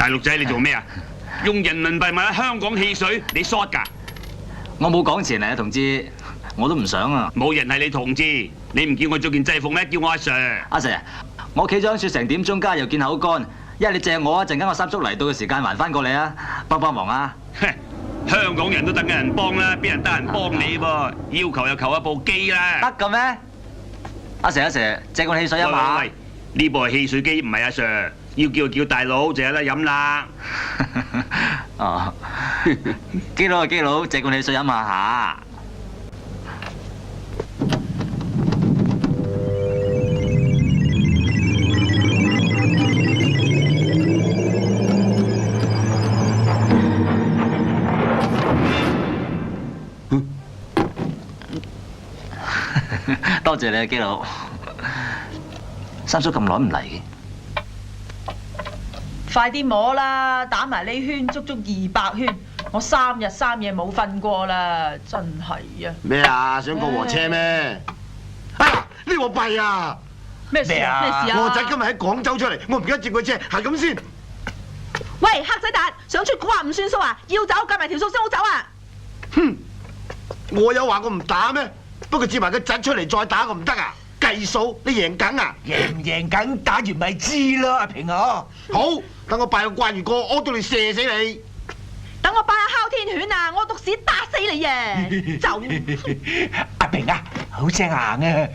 大陸仔，你做咩啊？用人民幣買香港汽水，你 short 㗎？我冇講錢嚟啊，同志，我都唔想啊。冇人係你同志，你唔叫我着件制服咩？叫我阿 Sir。阿 Sir，我企咗喺雪成點鐘，家又見口乾，一係你借我啊，陣間我三叔嚟到嘅時間還翻過你啊，幫幫忙啊！香港人都等緊人幫啦，邊人得人幫你噃？要求又求一部機啦。得嘅咩？阿 Sir，借罐汽水飲下。喂，呢部係汽水機，唔係阿 Sir。要叫大佬就有得飲啦。哦，基佬啊基佬，借罐汽水飲下嚇。多謝你啊基佬。三叔咁耐唔嚟嘅？快啲摸啦！打埋呢圈足足200圈，我3日3夜冇瞓過啦，真係啊！咩啊？想過和車咩？啊！呢個弊啊！咩事啊？咩事啊？我仔今日喺廣州出嚟，我唔記得接佢車，係咁先。喂，黑仔達，想出蠱惑唔算數啊！要走計埋條數先好走啊！哼！我有話過唔打咩？不過接埋個侄出嚟再打我唔得啊！計數，你贏緊啊？贏唔贏緊，打完咪知咯，阿平啊！好，等我拜個關羽哥，屙到你射死你！等我拜下哮天犬啊！我毒屎打死你啊！走！阿平啊，好聲硬啊！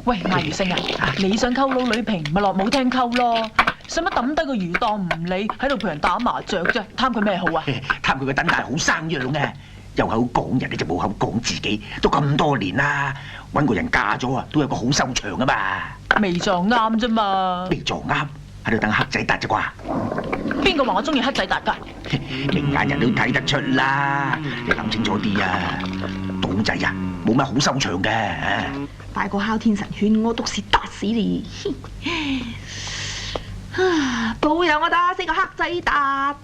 喂，艾如星啊，你想溝佬女平咪落舞廳溝咯，使乜抌低個魚檔唔理，喺度陪人打麻雀啫？貪佢咩好啊？貪佢個等大好生樣嘅，有口講人，你就冇口講自己，都咁多年啦，揾個人嫁咗啊，都有個好收場啊嘛。未撞啱啫嘛。未撞啱，喺度等黑仔達啫啩？邊個話我中意黑仔達㗎？明眼人都睇得出啦，你諗清楚啲啊！賭仔啊，冇乜好收場嘅。拜個哮天神犬，我毒屎打死你！保佑我打死個黑仔達！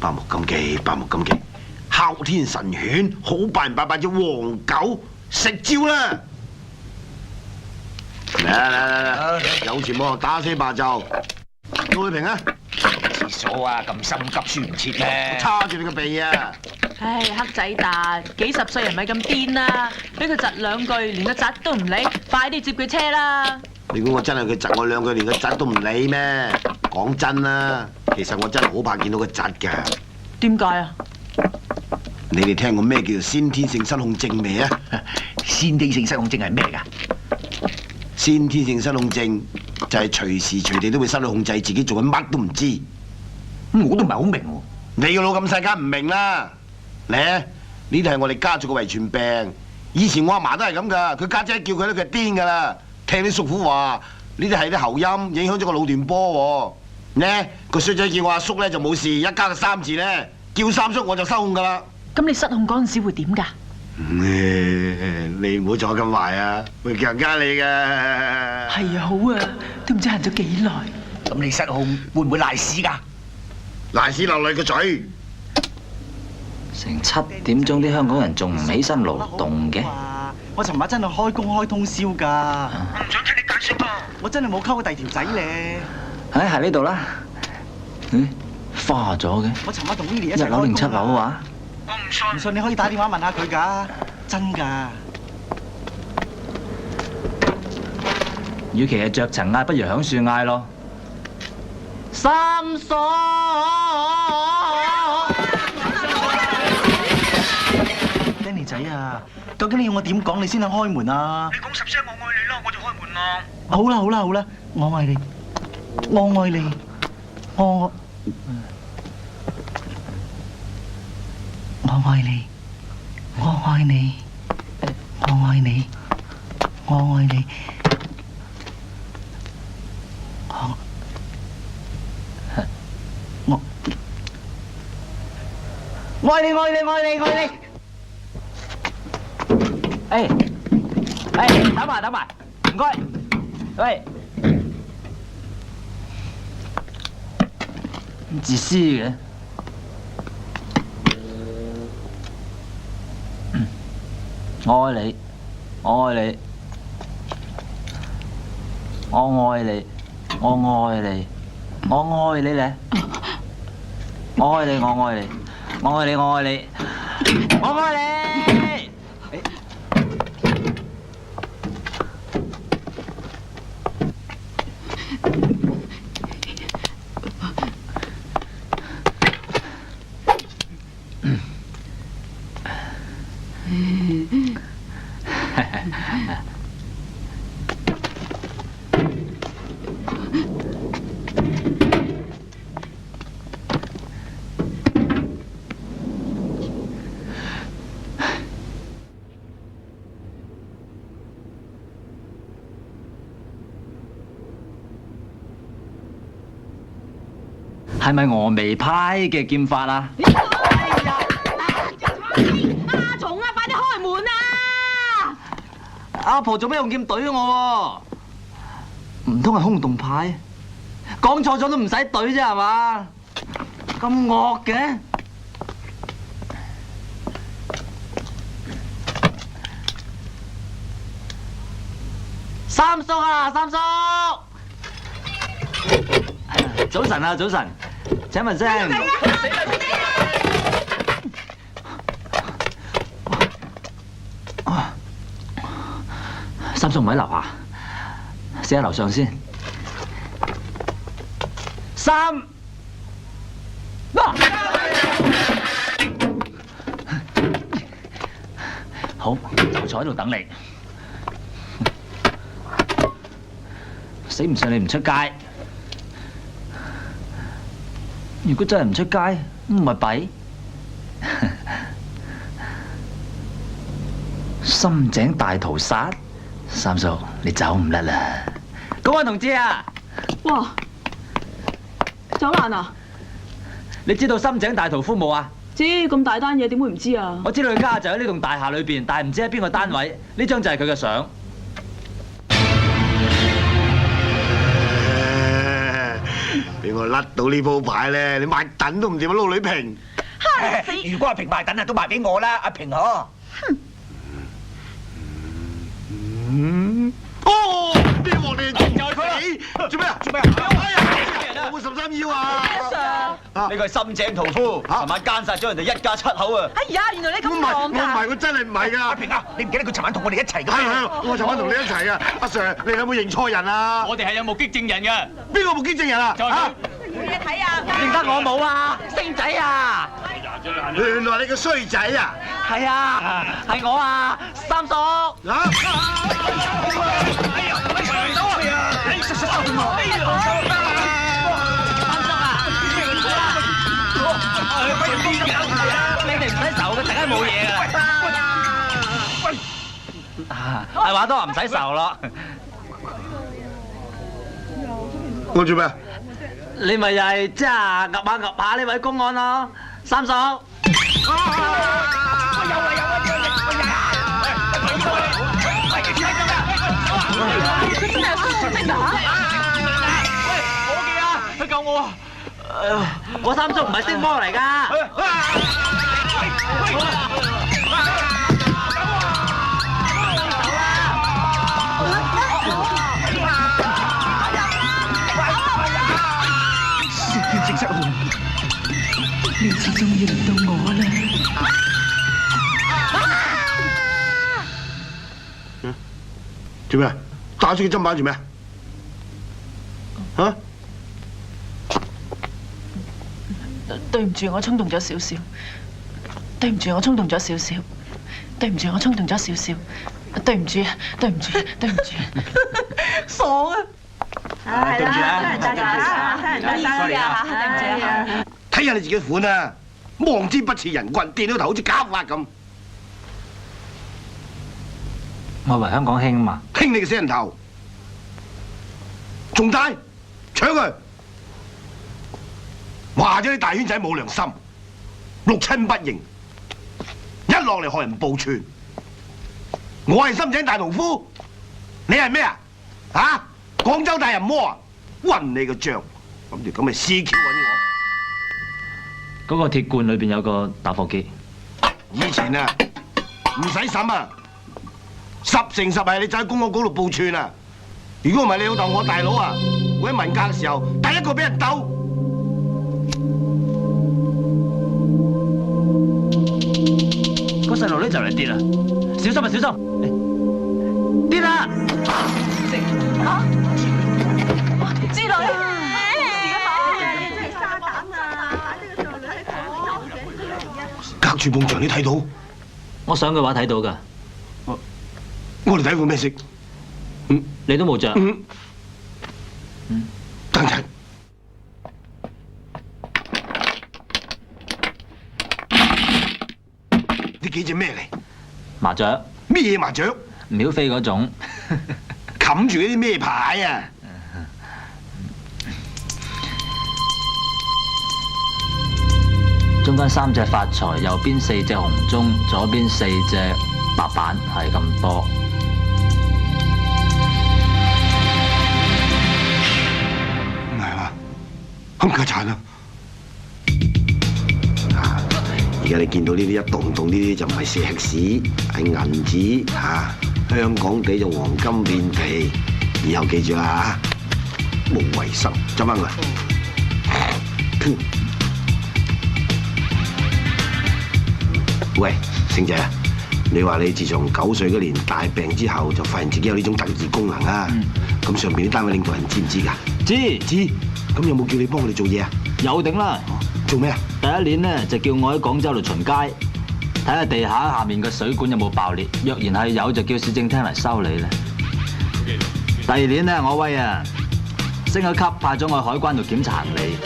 百目金技，百目金技，哮天神犬好拜唔拜隻黃狗食蕉啦！嚟，有錢冇學打死霸就，陸女平啊！廁所啊，咁心急輸唔切嘅。叉住你個鼻啊！唉，黑仔達，幾十歲人咪咁癲啦！俾佢窒兩句，連個窒都唔理，快啲接佢車啦！你估我真係佢窒我兩句，連個窒都唔理咩？講真啦，其實我真係好怕見到個窒㗎。點解啊？你哋聽過咩叫做先天性失控症未啊？先天性失控症係咩㗎？先天性失控症就係隨時隨地都會失去控制，自己做緊乜都唔知。我都唔係好明喎。你個腦咁細，梗唔明啦。咧，呢啲係我哋家族嘅遺傳病。以前我阿嫲都係咁噶，佢家姐叫佢咧，佢癲噶啦。聽啲叔父話，呢啲係啲喉音影響咗個腦電波。呢個衰仔叫我阿叔咧就冇事，一加個3字咧，叫三叔我就收控噶啦。咁你失控嗰陣時會點㗎？你唔好再咁壞啊，會強姦你㗎。係啊，好啊，都唔知行咗幾耐。咁你失控會唔會賴屎㗎？賴屎落你個嘴。成7點鐘啲香港人仲唔起身勞動嘅？我尋晚真係開工開通宵㗎。我唔想聽你解釋啊！我真係冇溝過第二條仔咧。唉，喺呢度啦。咦，花咗嘅？我尋晚同 Lily 一齊1樓定7樓啊？我唔信。唔信你可以打電話問下佢㗎，真㗎。與其係着層嗌，不如響樹嗌咯。三嫂。Danny 仔啊，究竟你要我點講你先肯開門啊？你講10聲我愛你啦，我就開門啦。好啦好啦好啦，我愛你，我愛你，我愛你，我愛你，我愛你，我愛你，我愛你，愛你，愛你，愛你。等埋，唔該。喂，咁自私嘅。我愛你，我愛你，我愛你，我愛你。我愛你咧，我愛你，我愛你，我愛你，我愛你，我愛你。係咪峨眉派嘅劍法啊？阿松啊，快啲開門啊！阿婆做咩用劍懟我喎？唔通係空洞派？講錯咗都唔使懟啫係嘛？咁惡嘅！三叔啊，三叔！早晨啊，早晨！請問聲。三叔唔喺樓下，寫喺樓上先。三，好，就坐喺度等你。死唔信你唔出街。如果真係唔出街，唔係弊。深井大屠殺，三叔你走唔甩啦！公安同志啊！哇，走難啊！你知道深井大屠夫冇啊？知，咁大單嘢點會唔知啊？我知道佢家就喺呢棟大廈裏邊，但係唔知喺邊個單位。呢張就係佢嘅相。俾我甩到呢鋪牌咧，你賣躉都唔掂啊，撈女平。如果阿平賣躉啊，都賣俾我啦，阿平嗬。哦，咩鑊你就係佢？做咩啊？做咩啊？有冇13腰啊？呢個係深井屠夫，尋晚奸殺咗人哋一家7口啊！哎呀，原來你咁我唔係，我真係唔係㗎。阿平啊，你唔記得佢尋晚同我哋一齊㗎？係，我尋晚同你一齊啊！阿 Sir，你有冇認錯人啊？我哋係有目擊證人嘅，邊個目擊證人啊？就係佢。冇嘢睇啊！認得我冇啊？星仔啊！原來你個衰仔啊！係啊，係我啊，三叔。你哋唔使愁嘅，陣間冇嘢㗎啦。係話多話唔使愁咯。我做咩啊？你咪又係即係噏下呢位公安咯，三叔。佢救我啊！我三叔唔係色魔嚟㗎。呢次終於輪到我啦！做咩？打出個砧板做咩？嚇？對唔住，我衝動咗少少。對唔住，我衝動咗少少。對唔住，我衝動咗少少。對唔住，對唔住，對唔住。傻啊！對唔住啊！睇下你自己款啊！望之不似人棍，電到頭好似假髮咁。我為香港興嘛，興你個死人頭，仲帶搶佢！話咗啲大圈仔冇良心，六親不認，一落嚟害人報串。我係深井大屠夫，你係咩啊？嚇！廣州大人魔啊！暈你個帳，諗住咁咪CQ揾我。嗰個鐵罐裏邊有個打火機。以前啊，唔使審啊，10成10係你就喺公安局度報串啊！如果唔係你老豆我大佬啊，會喺文革嘅時候第一個俾人鬥。個細路女就嚟跌啦，小心啊小心！跌啦！之女啊！隔住埲牆你睇到？我上嘅話睇到㗎，我哋底褲咩色？你都冇着。等陣。呢幾隻咩嚟？麻雀，咩嘢麻雀？秒飛嗰種。冚住嗰啲咩牌啊？中間3隻發財，右邊4隻紅中，左邊4隻白板，係咁多。唔係嘛？冚家鏟啊！而家你見到呢啲一棟棟呢啲就唔係石屎，係銀紙嚇。香港地就黃金遍地，以後記住啦嚇，冇衞生，執翻佢。喂，星姐啊，你話你自從9歲嗰年大病之後，就發現自己有呢種特異功能啊？咁上邊啲單位領導人知唔知㗎？知。咁有冇叫你幫我哋做嘢啊？有頂啦。做咩啊？第一年呢，就叫我喺廣州度巡街，睇下地下面嘅水管有冇爆裂，若然係有，就叫市政廳嚟修理啦。第2年呢，我威啊，升咗級，派咗我去海關度檢查行李。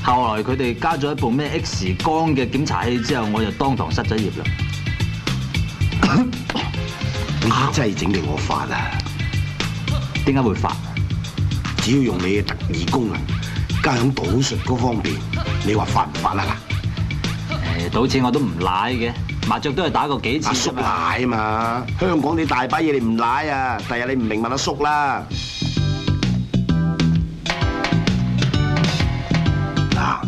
後來佢哋加咗一部咩 X 光嘅檢查器之後，我就當堂失咗業啦。你真係整定我發啊！點解會發？只要用你嘅特異功能，加響賭術嗰方面，你話發唔發啊嗱？賭錢我都唔賴嘅，麻雀都係打過幾次。阿叔賴啊嘛！香港你大把嘢你唔賴啊！第日你唔明問阿叔啦。嗱，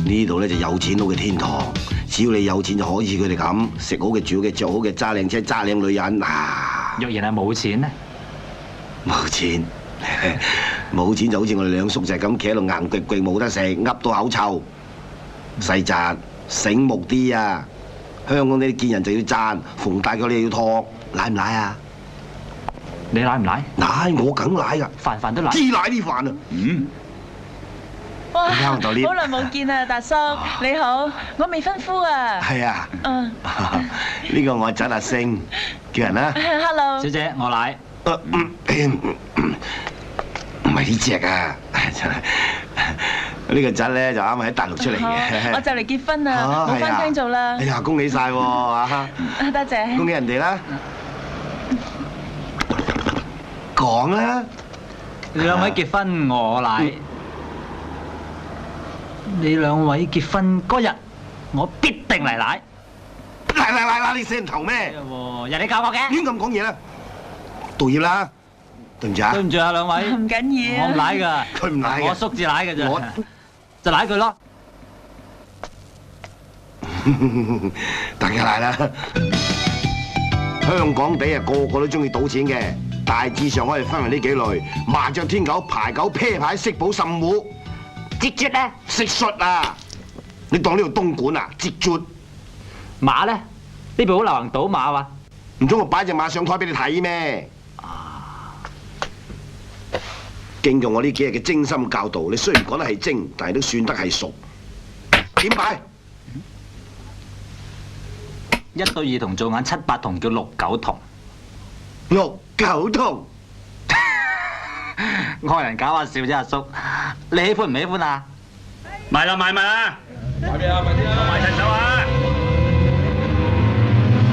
呢度咧就有錢佬嘅天堂，只要你有錢就可以佢哋咁食好嘅、住好嘅、着好嘅、揸靚車、揸靚女人啊！若然係冇錢呢？冇錢，冇錢就好似我哋兩叔仔咁企喺度硬掘掘冇得食，噏到口臭。細侄醒目啲啊！香港你見人就要讚，逢大個你要托，賴唔賴啊？你賴唔賴？賴，我梗賴噶，飯飯都賴。知賴啲飯啊！哇！你睇我度呢好耐冇見啊，達叔，你好，我未婚夫啊。係啊，嗯。呢個我侄阿星，叫人啦。Hello。小姐，我賴。唔係呢只啊，真係呢個侄咧就啱啱喺大陸出嚟嘅。我就嚟結婚啦，冇翻廳做啦。哎呀，恭喜晒喎啊！多謝。恭喜人哋啦。講啦。你兩位結婚，我賴。你兩位結婚嗰日，我必定嚟賴。賴，你死人頭咩？人哋教我嘅。亂咁講嘢啦，道歉啦。對唔住啊！對唔住啊，兩位。唔緊要。我唔賴㗎。佢唔賴嘅。我叔至賴㗎咋。我就賴佢咯。大家賴啦！香港地啊，個個都中意賭錢嘅，大致上可以分為呢幾類：麻雀、天九、牌九、啤牌、色寶、滲糊。截絕啊！識術啊！你當呢度東莞啊？截絕。馬咧？呢邊好流行賭馬喎。唔通我擺隻馬上台俾你睇咩？經過我呢幾日嘅精心教導，你雖然講得係精，但係都算得係熟。點擺？1對2同做眼7、8同叫6、9同。6、9同。外人搞下笑啫，阿叔。你喜歡唔喜歡啊？賣啦！買咩啊？賣趁手啊！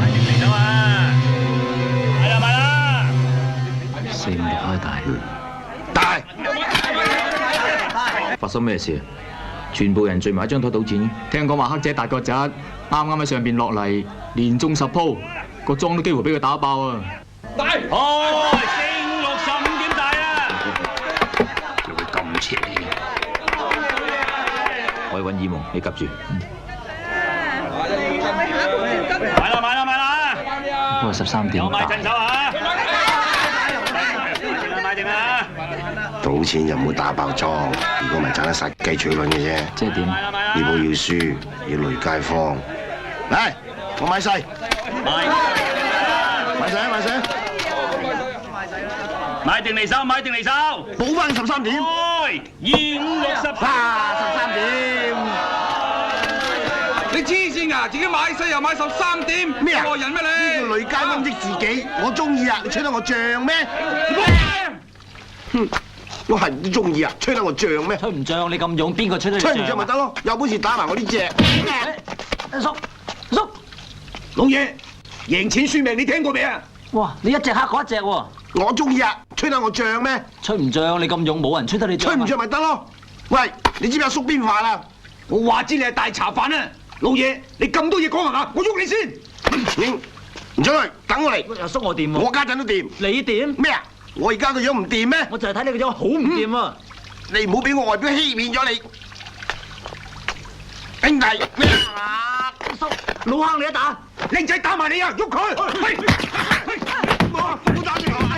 買定嚟手啊！買啦！4、5就開大。大！發生咩事啊？全部人聚埋一張台賭錢。聽講話黑姐大個侄啱啱喺上邊落嚟，連中10鋪，個莊都幾乎俾佢打爆啊！大！哦，4、5、6、15點大啊！叫佢咁邪嘅。我去揾耳蒙，你急住。買啦！都係13點有買趁手啊！買定啦！賭冇錢就唔好打爆莊，如果唔係賺得殺雞取卵嘅啫。即係點？呢鋪要輸，要累街坊。嚟，我買晒，買晒，買定離手，買定離手，補翻13點。開25、60。13點。你黐線㗎，自己買細又買13點，咩啊？過人咩你？呢叫累街坊益自己，我中意啊！你吹得我脹咩？哼！我係唔都中意啊！吹得我脹咩？吹唔脹你咁勇，邊個吹得你吹唔脹咪得咯，有本事打埋我呢隻。叔，老爺，贏錢輸命，你聽過未啊？哇！你一隻黑過一隻喎。我中意啊！吹得我脹咩？吹唔脹你咁勇，冇人吹得你脹。吹唔脹咪得咯。喂，你知唔知阿叔邊飯啊？我話知你係大茶飯啊！老爺，你咁多嘢講啊！我喐你先。唔出去，等我嚟。阿叔我掂喎。我家陣都掂。你掂？咩啊？我而家個樣唔掂咩？我就係睇你個樣好唔掂啊！你唔好俾我外表欺騙咗你，兄弟。叔，老坑你一打，靚仔打埋你啊！喐佢！唔好打住我！唔好打住我啊！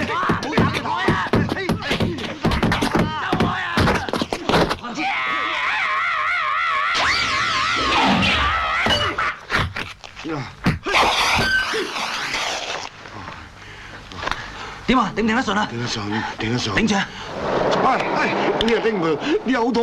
點啊？頂唔頂得順啊？頂得順。頂住啊！呢個頂唔順，呢個好痛。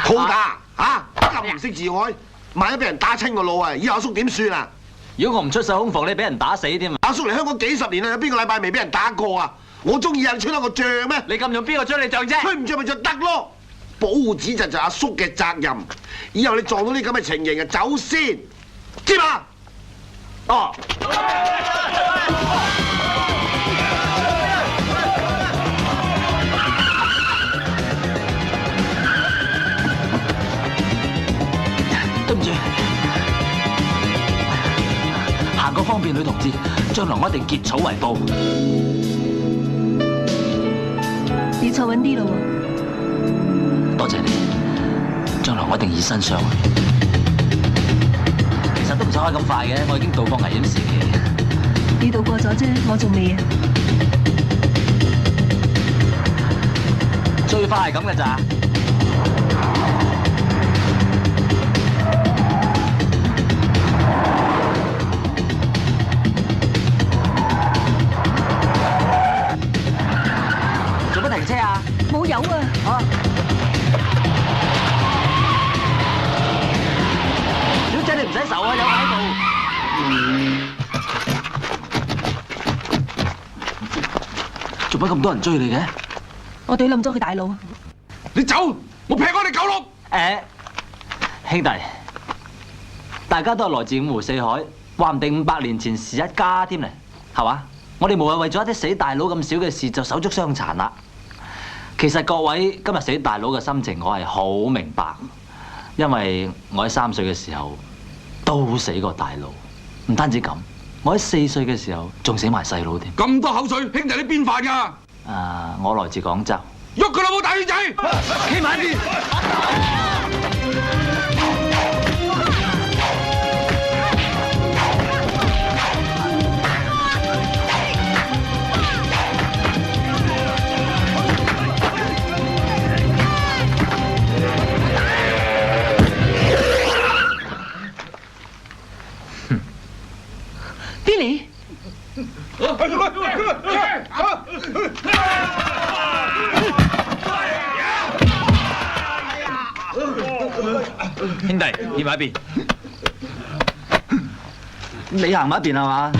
好打啊！咁唔識自愛，萬一俾人打親個腦啊！以後阿叔點算啊？如果我唔出手空防，你俾人打死添啊！阿叔嚟香港幾十年啦，有邊個禮拜未俾人打過啊？我中意啊！你吹得我脹咩？你咁用邊個將你脹啫？吹唔脹咪就得咯！保護子侄就阿叔嘅責任。以後你撞到啲咁嘅情形啊，走先，知嘛？哦。對唔住，行個方便女同志，將來我一定結草為報。你坐穩啲咯喎！多謝你，將來我一定以身相許。其實都唔使開咁快嘅，我已經渡過危險時期。你渡過咗啫，我仲未啊。最快係咁嘅咋？停車啊！冇油啊！小姐你唔使愁啊，有我喺度。做乜咁多人追你嘅？我懟冧咗佢大佬。你走！我劈開你九碌！兄弟，大家都係來自五湖四海，話唔定500年前是一家添咧，係嘛？我哋無謂為咗一啲死大佬咁少嘅事就手足相殘啦。其實各位今日死大佬嘅心情，我係好明白，因為我喺3歲嘅時候都死過大佬，唔單止咁，我喺4歲嘅時候仲死埋細佬添。咁多口水，兄弟你邊範㗎？我來自廣州。喐佢老母大耳仔！企埋一邊。Billy，兄弟，企埋一邊。你行埋一邊係嘛？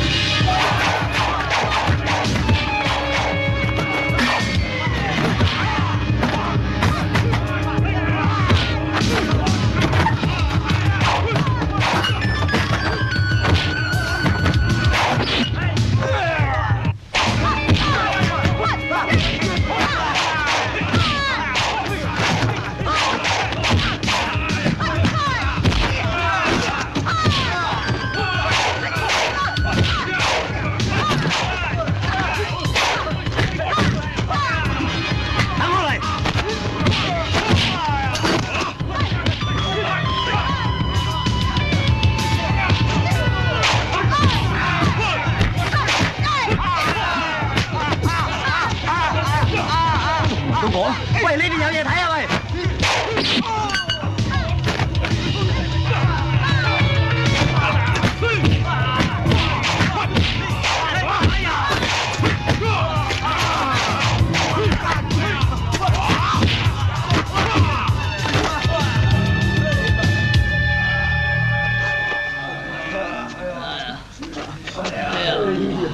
到我。喂，呢邊有嘢睇啊！喂。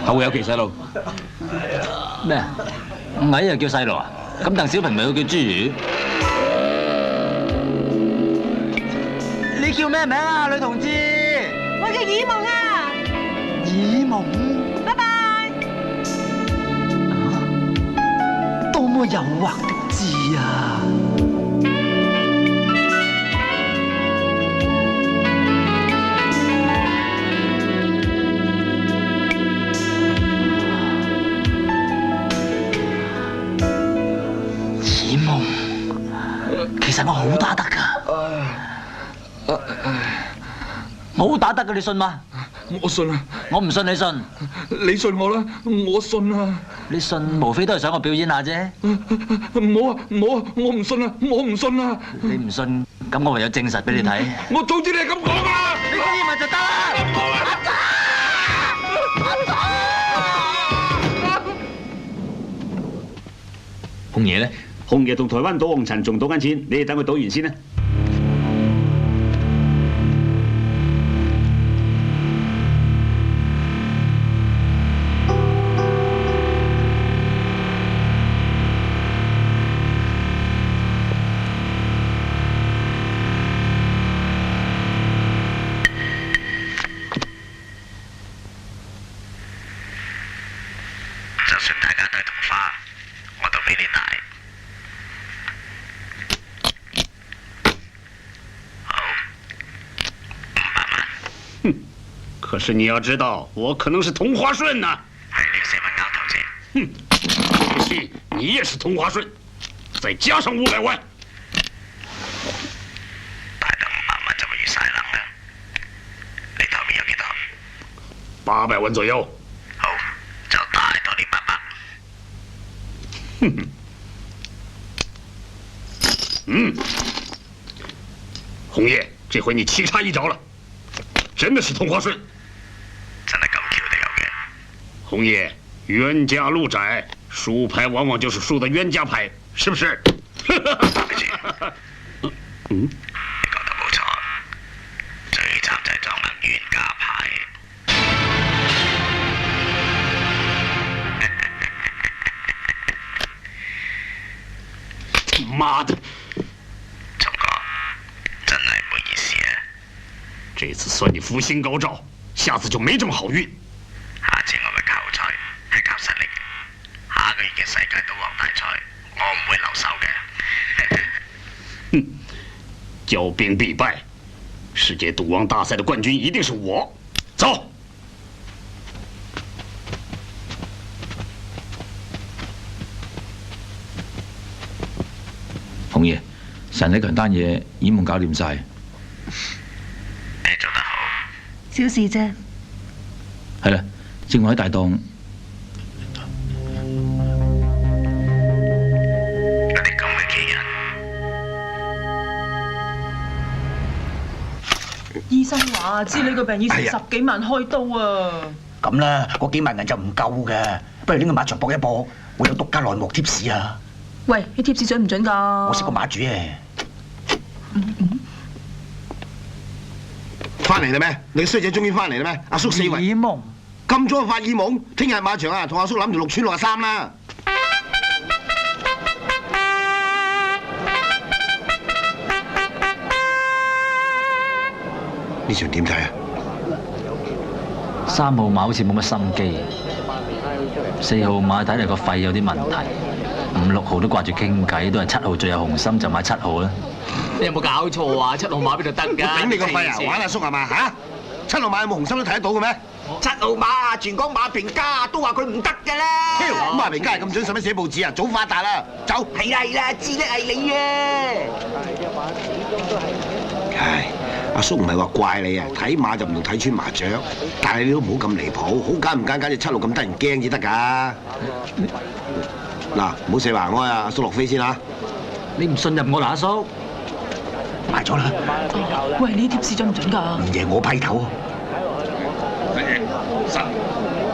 後會有期細路。咩？矮又叫細路啊？咁鄧小平咪要叫侏儒？你叫咩名啊，女同志？我叫耳夢啊。耳夢。拜拜。多麼誘惑的字啊！其實我好打得㗎，我好打得㗎，你信嗎？我信啊！我唔信你信，你信我啦，我信啊！你信無非都係想我表演下啫。唔好啊，唔好啊，我唔信啊，我唔信啊！你唔信，咁我唯有證實俾你睇。我早知你係咁講㗎啦！你中意咪就得啦！紅爺咧？紅爺同台灣賭王陳仲賭緊錢，你哋等佢賭完先啦。就算大家都係同花，我都俾你奶。可是你要知道，我可能是同花顺呐。係呢個4蚊交頭啫。哼，可惜你也是同花顺，再加上500萬，大到500萬就會要晒冷啦。你頭面有幾多？800萬左右。好，就大到你800。哼哼。紅爺，這回你棋差一着了，真的是同花順。真係咁巧都有嘅。紅爺，冤家路窄，輸牌往往就是輸的冤家牌，是不是？你講得冇錯，最慘就係撞硬冤家牌。媽的！聰哥，真係唔好意思啊。這次算你福星高照，下次就沒這麼好運。下次我嘅球賽係靠實力，下個月嘅世界賭王大賽我唔會留手嘅。哼，驕兵必敗，世界賭王大賽的冠軍一定是我。走。紅爺，神力強單嘢，耳夢搞掂晒。你做得好。小事啫。係啦，正話喺大檔。有啲咁嘅奇人。醫生話知你個病要成10幾萬開刀啊！咁啦，嗰幾萬銀就唔夠嘅，不如拎個馬場搏一搏，會有獨家內幕貼士啊！喂，啲貼士準唔準㗎？我識個馬主嘅。翻嚟啦咩？你個衰仔終於翻嚟啦咩？阿叔四圍。耳夢。咁早就發耳夢，聽日馬場啊，同阿叔諗住6村63啦。呢場點睇啊？3號馬好似冇乜心機，4號馬睇嚟個肺有啲問題，5、6號都掛住傾偈，都係7號最有雄心，就買7號啦。你有冇搞錯啊？7號馬邊度得㗎？頂你個肺啊！玩阿叔係嘛嚇？7號馬有冇雄心都睇得到嘅咩？7號馬啊，全港馬評家都話佢唔得㗎啦。咁馬評家係咁準，使乜寫報紙啊？早發達啦，走。係啦，知叻係你啊！唉，阿叔唔係話怪你啊，睇馬就唔同睇穿麻雀，但係你都唔好咁離譜，好揀唔揀隻7號咁得人驚至得㗎。嗱，唔好四圍開啊！阿叔落飛先啦。你唔信任我啦，阿叔？買咗啦，喂，呢啲貼士準唔準㗎？唔贏我批頭。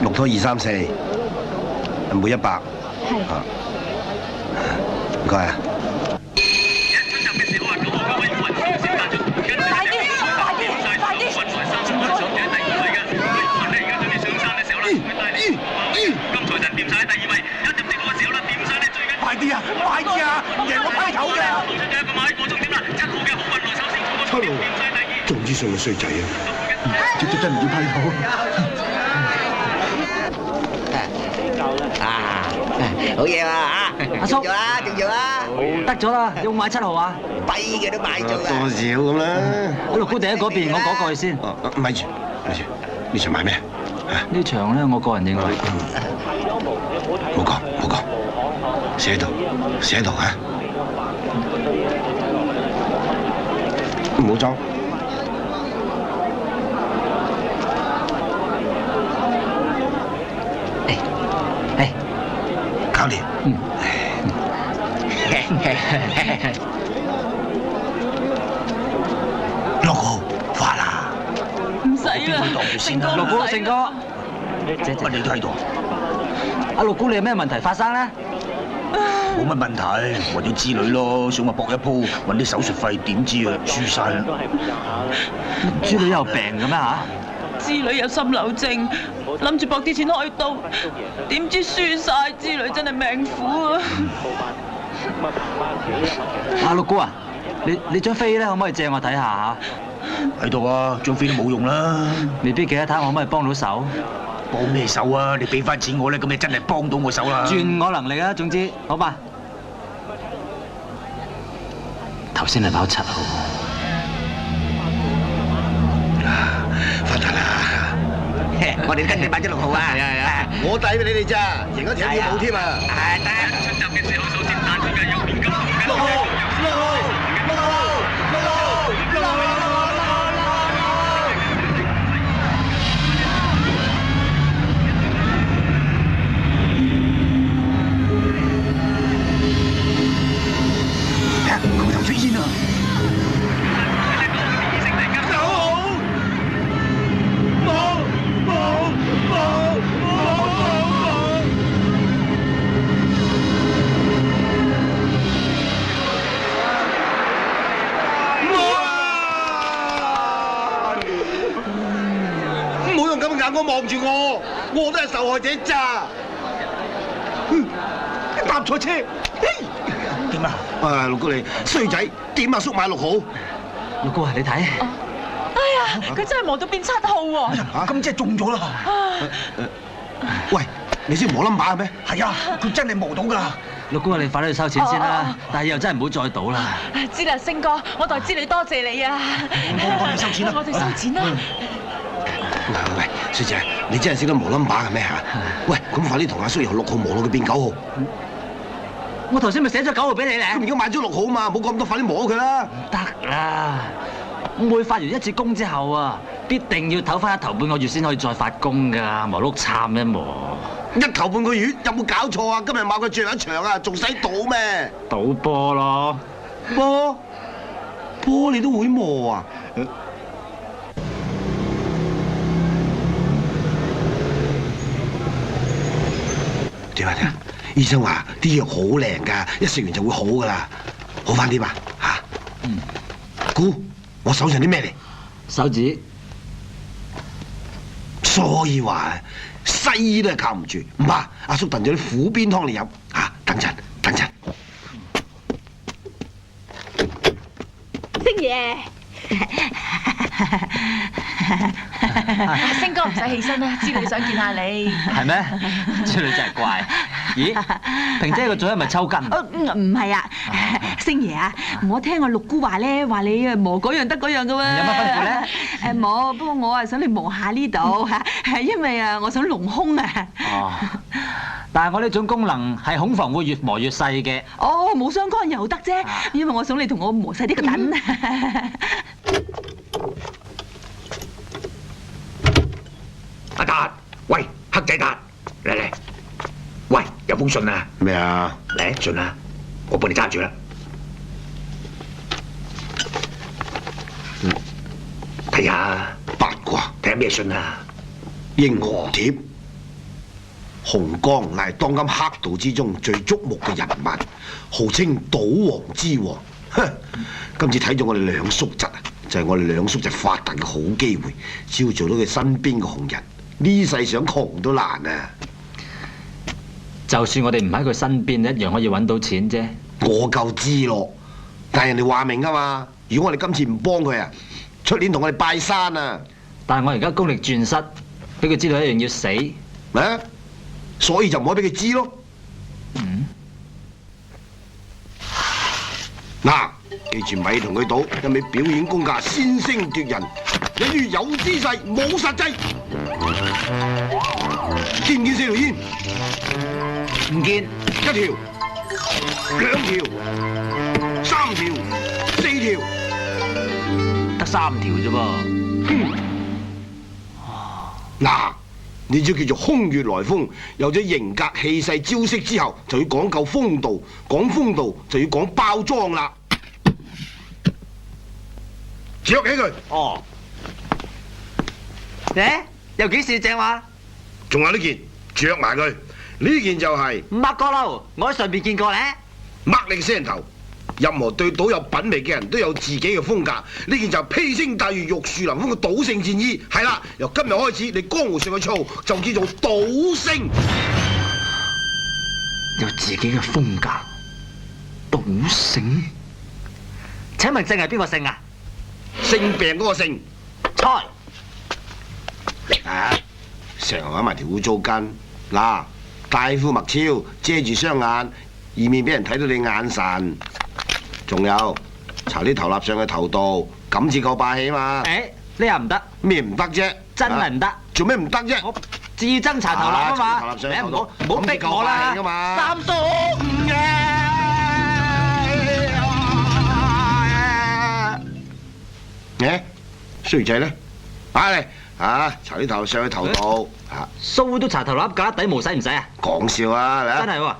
六拖234，每100。係。唔該啊。快啲啊！快啲啊！贏我批頭嘅。七路，仲之上嘅衰仔啊！真唔要批頭。好嘢啊！阿叔，仲要啦，仲要啦，得咗啦，有冇買7號啊？跛嘅都買咗多啦。少咁啦？喺六姑第一嗰邊，我講過去先。哦，咪住，咪住，呢場買咩？呢場咧，我個人認為，冇講，冇講，寫喺度，寫喺度嚇，唔好裝。搞掂。6號發啦！唔使啦，成哥六姑成哥，乜你都喺度？阿六姑你有咩問題發生咧？冇乜問題，為咗之女咯，想話搏一鋪，揾啲手術費，點知啊輸晒啦！豬女有病嘅咩嚇？之女有心瘤症，諗住搏啲錢開刀，點知輸晒。之女真係命苦啊！阿六姑啊，你張飛咧可唔可以借我睇下嚇？喺度啊，張飛都冇用啦。未必記得睇，我可唔可以幫到手？幫咩手啊？你俾翻錢我咧，咁你真係幫到我手啦。轉我能力啊，總之好吧。頭先係跑7號。發達啦！我哋跟住買咗6號啊！係啊！我抵俾你哋咋，贏咗條跳舞添啊！係得。出閘嘅時候首先彈出嘅有面金6號。佢頭飛煙啊！眼光望住我都係受害者咋？搭錯車，點啊？六姑你衰仔，點阿叔買6號？六姑啊，你睇。哎呀，佢真係磨到變7號喎！咁即係中咗啦！喂，你先磨冧把嘅咩？係啊，佢真係磨到㗎。六姑啊，你快啲去收錢先啦！但係以後真係唔好再賭啦。知啦，星哥，我代知你多謝你啊！我哋收錢啦！我哋收錢啦！喂，衰仔，你真係識得磨冧把嘅咩嚇？喂，咁快啲同阿叔由6號磨到佢變9號。我頭先咪寫咗9號俾你咧。咁而家買咗6號嘛，冇咁多，快啲磨佢啦！唔得啦！我每發完一次工之後啊，必定要唞翻頭半個月先可以再發工㗎，磨碌杉一磨。一頭半個月有冇搞錯啊？今日買佢最後一場啊，仲使賭咩？賭波咯，波你都會磨啊？點啊？醫生話啲藥好靈㗎，一食完就會好㗎啦，好翻啲嘛嚇？姑，我手上啲咩嚟？手指。所以話西醫都係靠唔住，唔怕，阿叔燉咗啲虎鞭湯嚟飲嚇。等陣，星爺。星哥唔使起身啦，知女想見下你。係咩？知女真係怪。咦？平姐個嘴係咪抽筋？唔係啊，星爺啊，我聽我六姑話咧，話你啊磨嗰樣得嗰樣噶喎。有乜吩咐咧？冇，不過我啊想你磨下呢度嚇，係因為啊我想隆胸啊。哦。但係我呢種功能係恐防會越磨越細嘅。哦，冇相干又得啫，因為我想你同我磨細啲個躉。阿達，喂，黑仔達，嚟，喂，有封信啊！咩啊？嚟信啊！我幫你揸住啦。睇下八卦，睇下咩信啊？英雄帖。洪剛乃當今黑道之中最矚目嘅人物，號稱賭王之王。哼！今次睇咗我哋兩叔侄啊，就係我哋兩叔侄發達嘅好機會，只要做到佢身邊嘅紅人，呢世想窮都難啊！就算我哋唔喺佢身邊，一樣可以揾到錢啫。我夠知咯，但係人哋話明啊嘛，如果我哋今次唔幫佢啊，出年同我哋拜山啊！但係我而家功力盡失，俾佢知道一樣要死。咩？所以就唔可以俾佢知咯。嗱，記住咪同佢賭，一味表演功架，先聲奪人，一於有姿勢冇實際。見唔見四條煙？唔見。一條、兩條、三條、四條，得3條啫噃。嗱，呢招叫做空穴來風，有咗型格氣勢招式之後，就要講究風度，講風度就要講包裝啦。着起佢。哦。又幾時正話？仲有呢件，着埋佢。呢件就係麥哥褸，我喺上邊見過咧。麥你嘅聲頭。任何對賭有品味嘅人都有自己嘅風格。呢件就係披星戴月、玉樹臨風嘅賭聖戰衣。係啦，由今日開始，你江湖上嘅綽號就叫做賭聖。有自己嘅風格，賭聖。請問姓係邊個姓啊？性病嗰個性。猜。啊！成日玩埋條污糟巾。嗱，戴副墨超遮住雙眼，以免俾人睇到你眼神。仲有搽啲頭蠟上去頭度，咁至夠霸氣嘛！呢下唔得。咩唔得啫？真係唔得。做咩唔得啫？我自憎搽頭蠟啊嘛！唔好逼我啦！3到5嘅。衰仔咧，嚟搽啲頭上去頭度。鬚都搽頭蠟，架底毛使唔使啊？講笑啊！真係喎。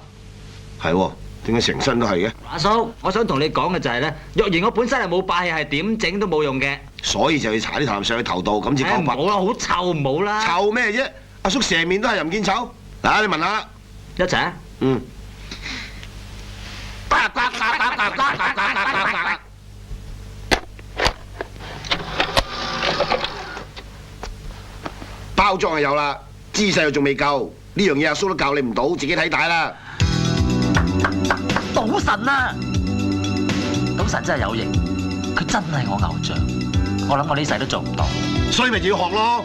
係喎。點解成身都係嘅？阿叔，我想同你講嘅就係咧，若然我本身係冇霸氣，係點整都冇用嘅。所以就要搽啲頭上去頭度，咁至夠白。冇啦，好臭唔好啦。臭咩啫？阿叔成面都係，又唔見臭。嗱，你聞下啦。一齊啊！包裝係有啦，姿勢又仲未夠。呢樣嘢阿叔都教你唔到，自己睇大啦。賭神啊！賭神真係有型，佢真係我偶像。我諗我呢世都做唔到，所以咪就要學咯。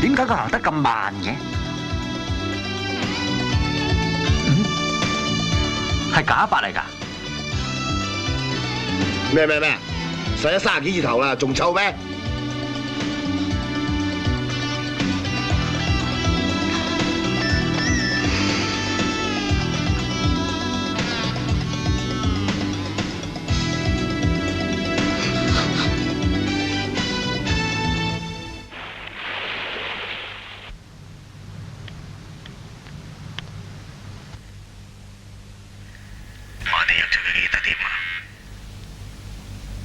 點解佢行得咁慢嘅？係假髮嚟㗎？咩？洗咗30幾次頭啦，仲臭咩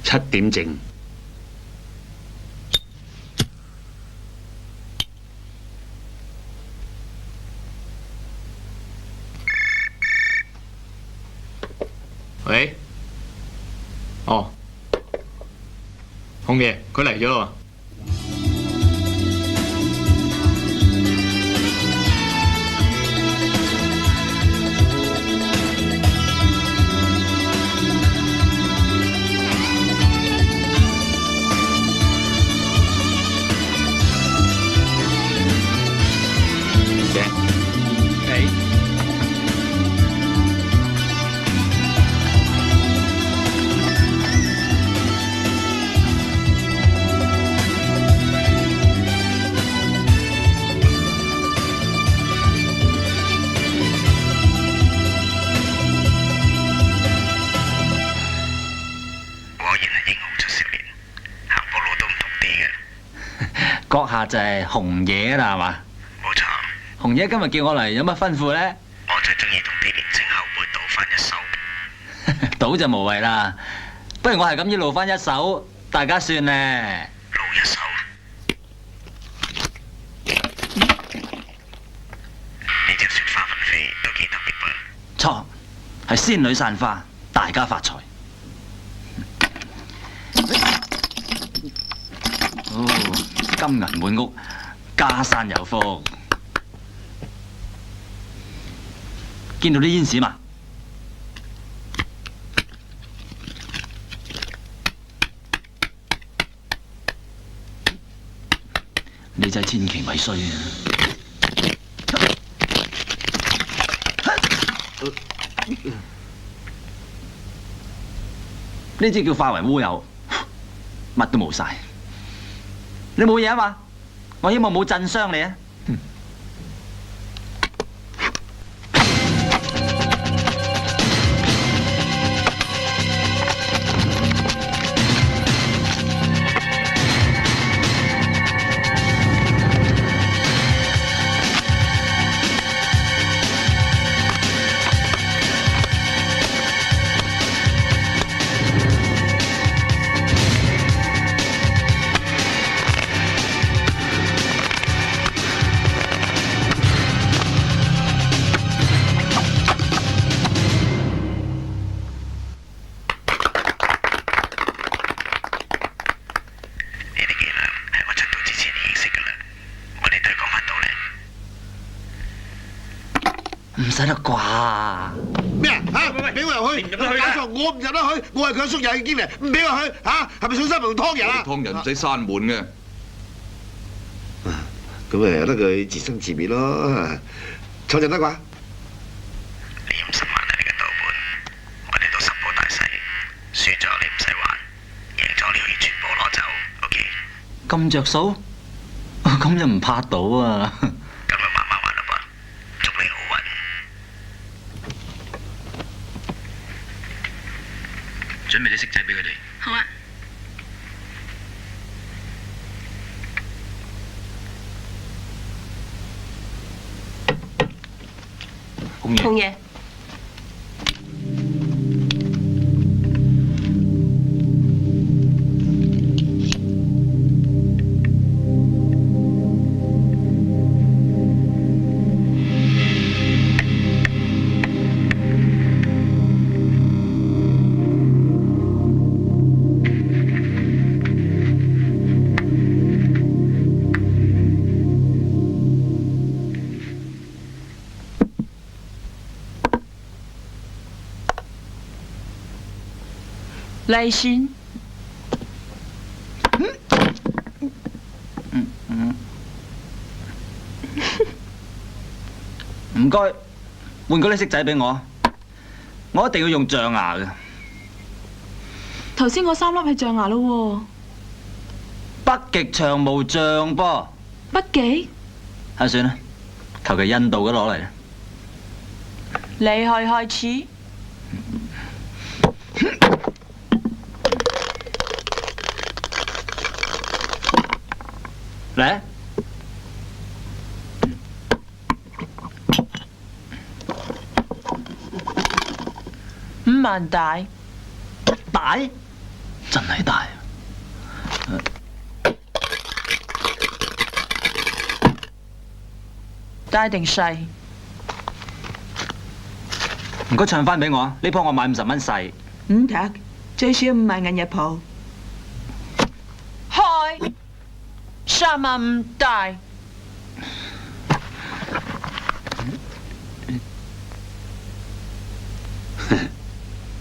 ？7點正。喂？哦，紅爺，佢嚟咗咯。閣下就係紅爺啦，係嘛？冇錯。紅爺今日叫我嚟，有乜吩咐咧？我最中意同啲年青後輩賭翻一手。賭就無謂啦，不如我係咁依路翻一手，大家算咧。賭一手。呢隻雪花紛飛都幾特別噃。錯，係仙女散花，大家發財。哦，金銀滿屋，家山有福。見到啲煙屎嘛？你真係千祈咪衰啊！呢支叫化為烏有，乜都冇晒。你冇嘢啊嘛？我希望冇震傷你啊！唔使得啩？咩啊？嚇！俾我入去！你唔入得去啊！我唔入得去，我係佢阿叔又已經嚟，唔俾我去嚇，係咪信心同湯人啊？湯人唔使閂門嘅。咁咪由得佢自生自滅咯，坐就得啩？你用10萬係你嘅賭本，我哋賭10鋪大細，輸咗你唔使還，贏咗你可以全部攞走 ，OK？咁着數？咁又唔怕賭啊？咁咪慢慢玩咯噃，祝你好運。準備啲骰仔俾佢哋。好啊。紅爺。利是。唔該，換嗰啲骰仔俾我，我一定要用象牙嘅。頭先嗰3粒係象牙咯喎。北極長毛象噃。北極？算啦，求其印度嘅攞嚟啦。你開始。嚟5萬大，大，真係大。大定細？唔該唱翻俾我啊！呢鋪我買50蚊細。唔得，最少5萬銀一鋪。開，3萬5大。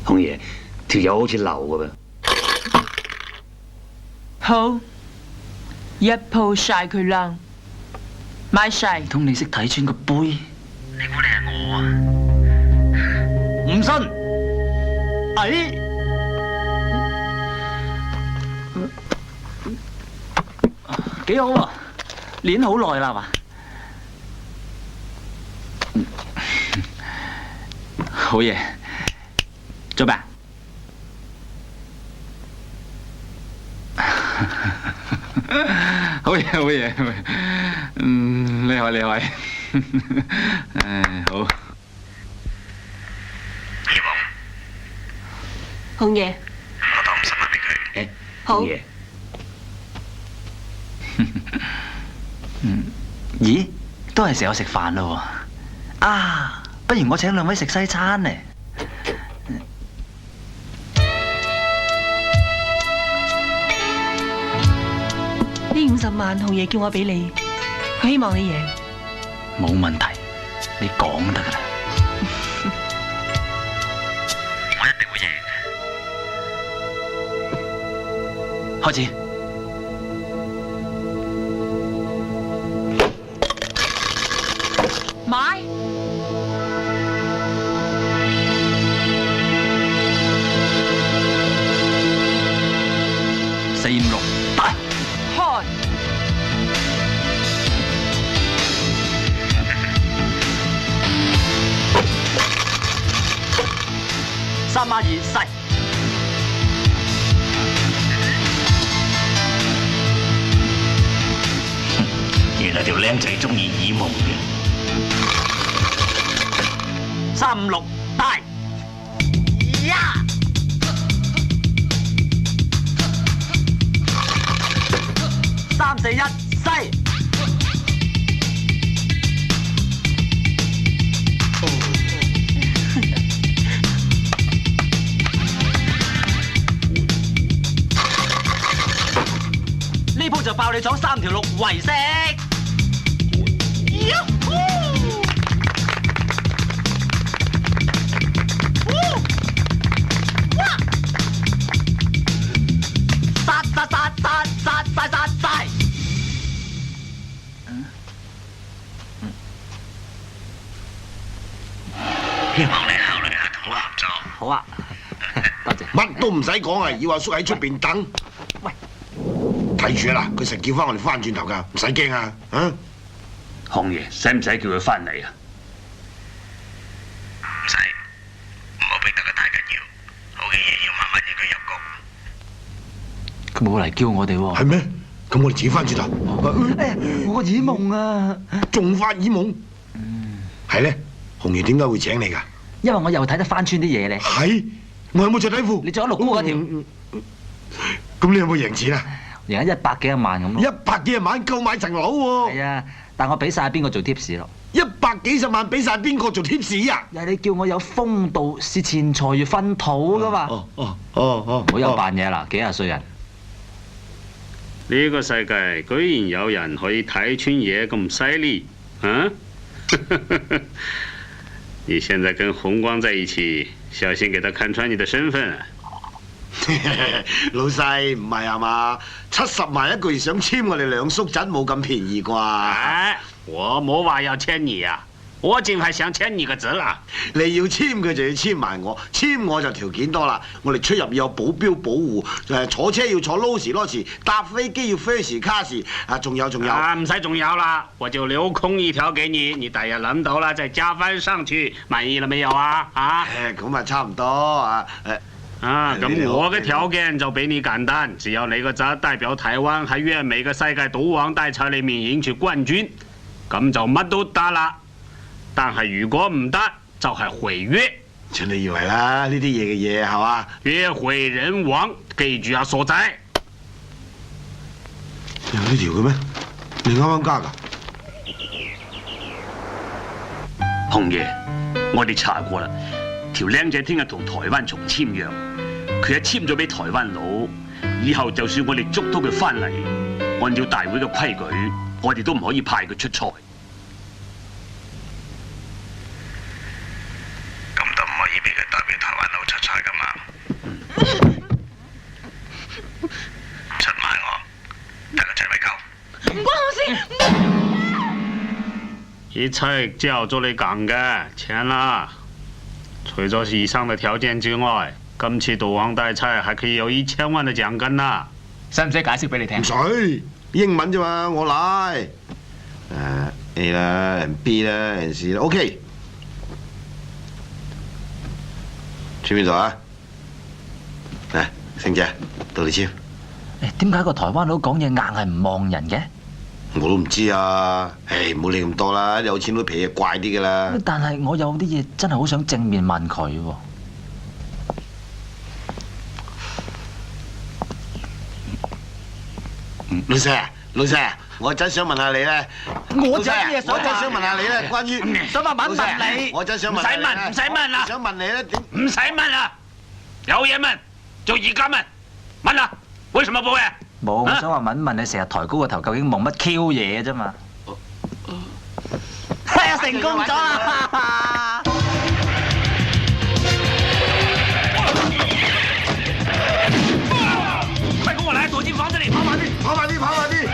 紅爺，條友好似流㗎噃。好，一鋪晒佢啦，買晒。唔通你識睇穿個杯？你估你係我啊？唔信？哎！幾好喎，練好耐啦嘛。好嘢，做咩？好嘢，好嘢，嗯，厲害厲害，好。紅爺，我當50萬俾佢。好。咦，都係時候食飯咯喎！啊，不如我請兩位食西餐呢？呢50萬，紅爺叫我俾你，佢希望你贏。冇問題，你講得㗎啦。我一定會贏。開始。買。456大。開。3孖2細。原來條僆仔中意耳夢嘅。356大。呀！341細。呢鋪就爆你廠3條6圍色。殺！希望你考慮下同我合作。好啊，多謝。乜都唔使講啊，要阿叔喺出邊等。喂，睇住啦，佢實叫翻我哋翻轉頭㗎，唔使驚啊！啊，紅爺，使唔使叫佢翻嚟啊？唔使，唔好逼得佢太緊要。好嘅嘢要慢慢引佢入局。佢冇嚟叫我哋喎。係咩？咁我哋自己翻轉頭。我個耳夢啊！仲發耳夢？係咧，紅爺點解會請你㗎？因為我又睇得翻穿啲嘢咧。係，我有冇着底褲？你着咗6姑嗰條。咁你有冇贏錢啊？贏咗100幾萬咁咯。100幾萬夠買層樓喎。係啊，但我俾晒邊個做 tips 咯？100幾十萬俾晒邊個做 tips 啊？又係你叫我有風度，視錢財如糞土㗎嘛。唔好又扮嘢啦，幾廿歲人。呢個世界居然有人可以睇穿嘢咁犀利，啊！你現在跟紅光在一起，小心給他看穿你的身份啊！老細唔係啊嘛，70萬一個月想簽我哋兩叔侄冇咁便宜啩？哎，我冇話要簽你啊，我淨係想簽你個侄啦。你要簽佢就要簽埋我，簽我就條件多啦。我哋出入要有保鏢保護，坐車要坐勞時，搭飛機要 first class 啊，仲有。啊，唔使仲有啦，我就留空一條給你，你第日諗到啦再加翻上去，滿意了沒有啊？啊？咁啊差唔多啊。啊，咁我嘅條件就比你簡單，只要你個侄代表台灣喺粵美嘅世界賭王大賽裏面贏取冠軍，咁就乜都得啦。但係如果唔得，就係毀約。就你以為啦，呢啲嘢嘅嘢係嘛？約會人亡，記住啊，傻仔。有呢條嘅咩？你啱啱加㗎？紅爺，我哋查過啦，條僆仔聽日同台灣松簽約，佢一簽咗俾台灣佬，以後就算我哋捉到佢翻嚟，按照大會嘅規矩，我哋都唔可以派佢出賽。咁都唔可以俾佢代表台灣佬出賽㗎嘛？出賣我，得個獎咪夠。唔關我事。一切照做你講嘅，簽啦。除咗以上嘅條件之外，今次賭王大賽還可以有1000萬嘅獎金啊！使唔使解釋俾你聽？唔使，英文啫嘛，我嚟。A 啦 ，B 啦，C 啦 ，OK。簽邊度啊？嚟，星姐，到你簽。點解個台灣佬講嘢硬係唔望人嘅？我都唔知啊，唉，唔好理咁多啦，有錢都脾嘢怪啲噶啦。但係我有啲嘢真係好想正面問佢喎。老細，老細，我真想問下你咧。我真係我真想問下你咧，關於想問你，我真想問下你咧。唔使問啦，想問你咧點？唔使問啦，有嘢問就而家問，問啦，為什麼不會？冇，我想話問你成日抬高個頭，究竟忙乜 Q 嘢啫嘛？成功咗啦！快跟我來，躲進房子裡，跑快啲，跑快啲，跑快啲！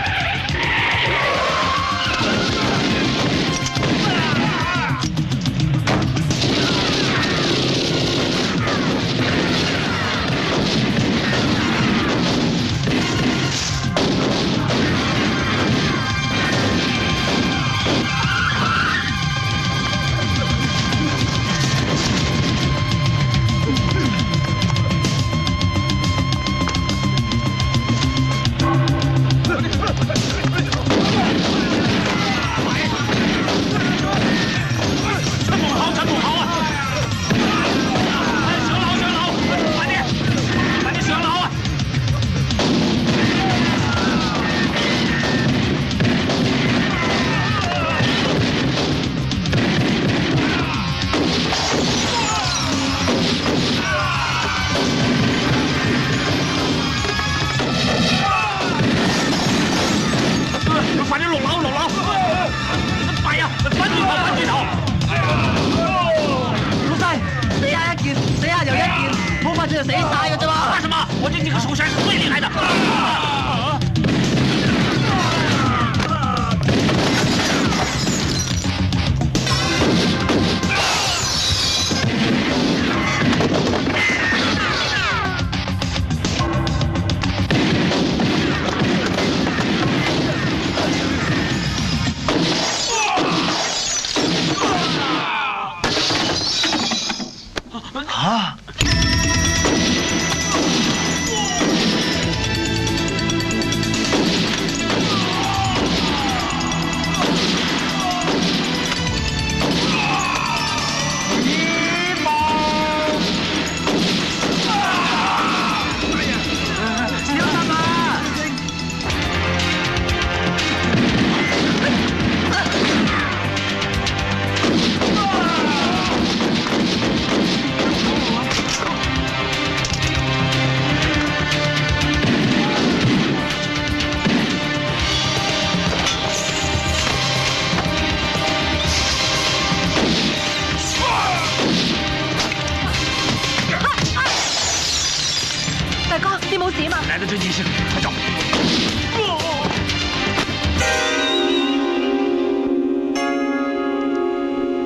來的真及時，快走！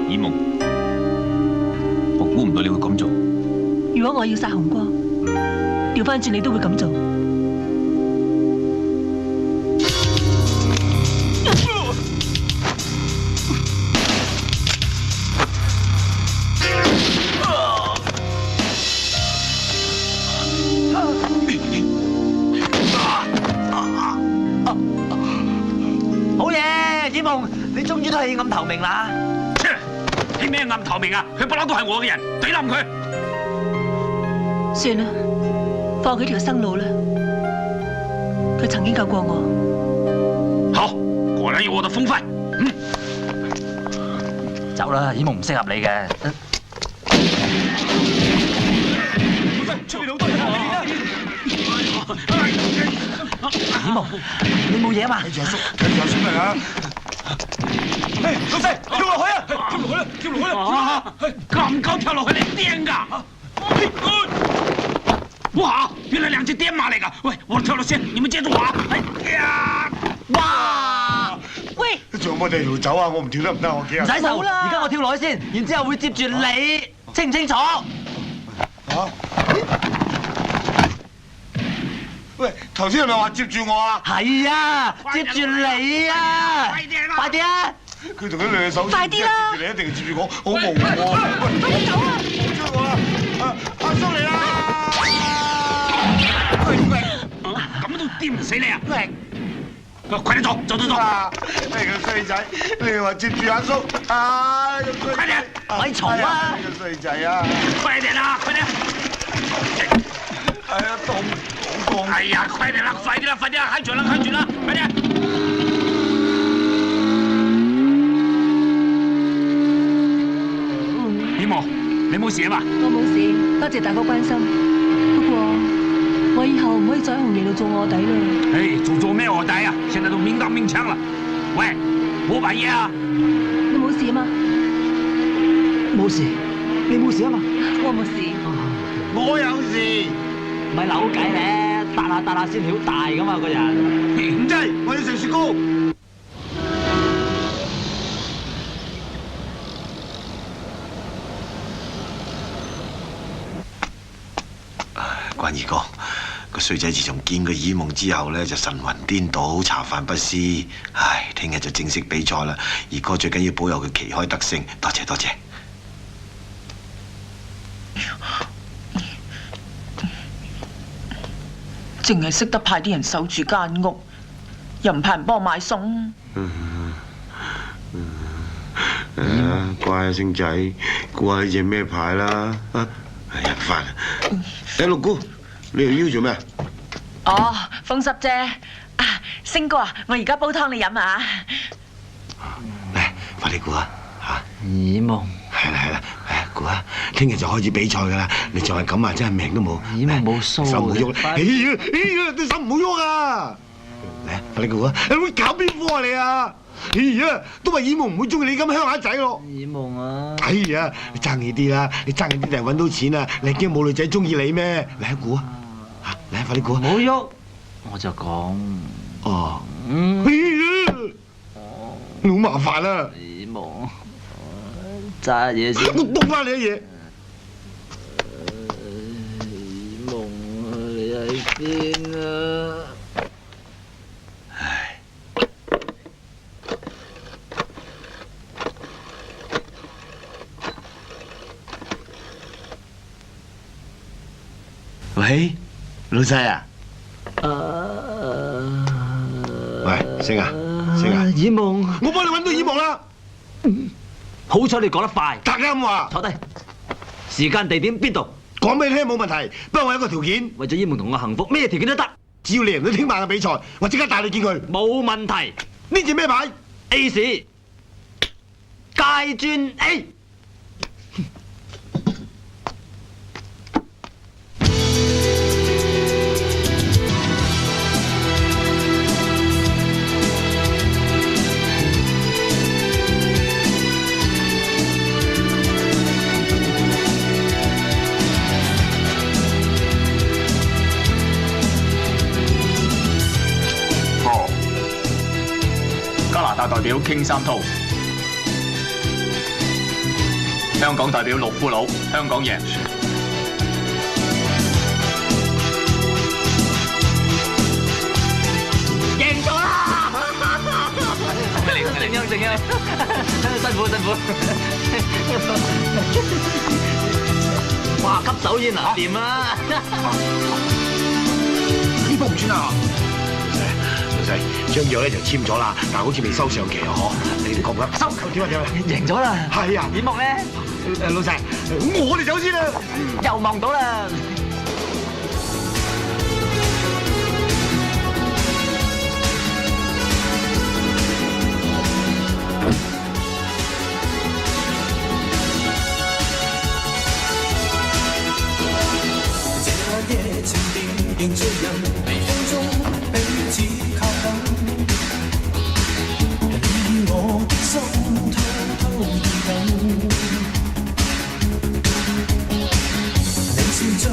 以夢，我估唔到你會咁做。如果我要殺紅光，調翻轉你都會咁做。好嘢，子夢，你終於都棄暗投明啦！棄咩暗投明啊？佢不嬲都係我嘅人，懟冧佢！算啦，放佢條生路啦。佢曾經救過我。好，果然有我的風範。走啦，子夢唔適合你嘅。出面好多人啊！子夢，你冇嘢嘛？睇住阿叔，睇住阿叔嚟啊！老細，跳落去啊！跳落去啦！跳落去啦！咁高跳落去，你癲㗎？哇！原來兩隻癲馬嚟㗎！喂，我跳落先，你們接住我啊！哎呀！哇！喂！仲有冇地條走啊？我唔跳得唔得？我幾唔使手啦！而家我跳落去先，然之後會接住你，清唔清楚？嚇！喂，頭先係咪話接住我啊？係啊，接住你啊！快啲啊！佢同佢兩隻手，快啲啦！接住你一定係接住我，好無喎！快啲走啊！追我啦！阿叔嚟啦！咁都掂唔死你啊！快點做！你個衰仔，你話接住阿叔啊！快點，咪嘈啊！你個衰仔啊！快點啦，快點！係啊，凍，好凍！哎呀，快點啦，快啲啦，快啲啦，開住啦，開住啦，快啲！點喎？你冇事啊嘛？我冇事，多謝大哥關心。不過我以後唔可以再喺紅營度做卧底啦。哎，做咩卧底啊？現在都明刀明槍啦！喂，冇扮嘢啊！你冇事啊嘛？冇事，你冇事啊嘛？我冇事。我有事，咪扭計咧，搭下先曉大噶嘛個人。唔制，我要食雪糕。關二哥，個衰仔自從見過耳夢之後咧，就神魂顛倒，茶飯不思。唉，聽日就正式比賽啦！二哥最緊要保佑佢旗開得勝，多謝多謝。淨係識得派啲人守住間屋，又唔派人幫我買餸。乖啊，星仔，估下呢隻咩牌啦？啊，係入飯。六姑，你條腰做咩？哦，風濕啫。啊，星哥啊，我而家煲湯你飲啊！嚟，快啲估啊！嚇，耳夢。係啦，估啊！聽日就開始比賽㗎啦！你仲係咁啊，真係命都冇。耳夢冇須，手唔好喐。哎呀，對手唔好喐啊！嚟，快啲估啊！你會搞邊科啊你啊？哎呀，都話耳夢唔會中意你咁鄉下仔咯。耳夢啊！哎呀，你爭氣啲啦！你爭氣啲就係揾到錢啊！你驚冇女仔中意你咩？嚟估啊！嚇，嚟快啲估啊！唔好喐，我就講。哦。哎呀，好麻煩啊！耳夢，揸嘢先。我篤翻你啲嘢。耳夢，你喺邊啊？喂，老細啊！喂，星啊，耳夢，我幫你揾到耳夢啦！好彩你講得快，大家咁話。坐低，時間地點邊度？講俾你聽冇問題，不過我有一個條件。為咗耳夢同我幸福，咩條件都得。只要你贏到聽晚嘅比賽，我即刻帶你見佢。冇問題。呢隻咩牌 ？A 市，街磚 A。代表傾三濤，香港代表六夫佬，香港贏。贏咗啦！正啊！辛苦。哇，吸手煙啊，掂啊！呢波唔算啊！老細，張約咧就簽咗啦，但係好似未收上期啊，嗬？你哋覺唔覺得？收球點啊？贏咗啦！係啊！耳夢咧？老細，我哋走先啦！又望到啦！這夜情電凝聚人，微風中彼此靠近，你我的心偷偷移緊，你笑着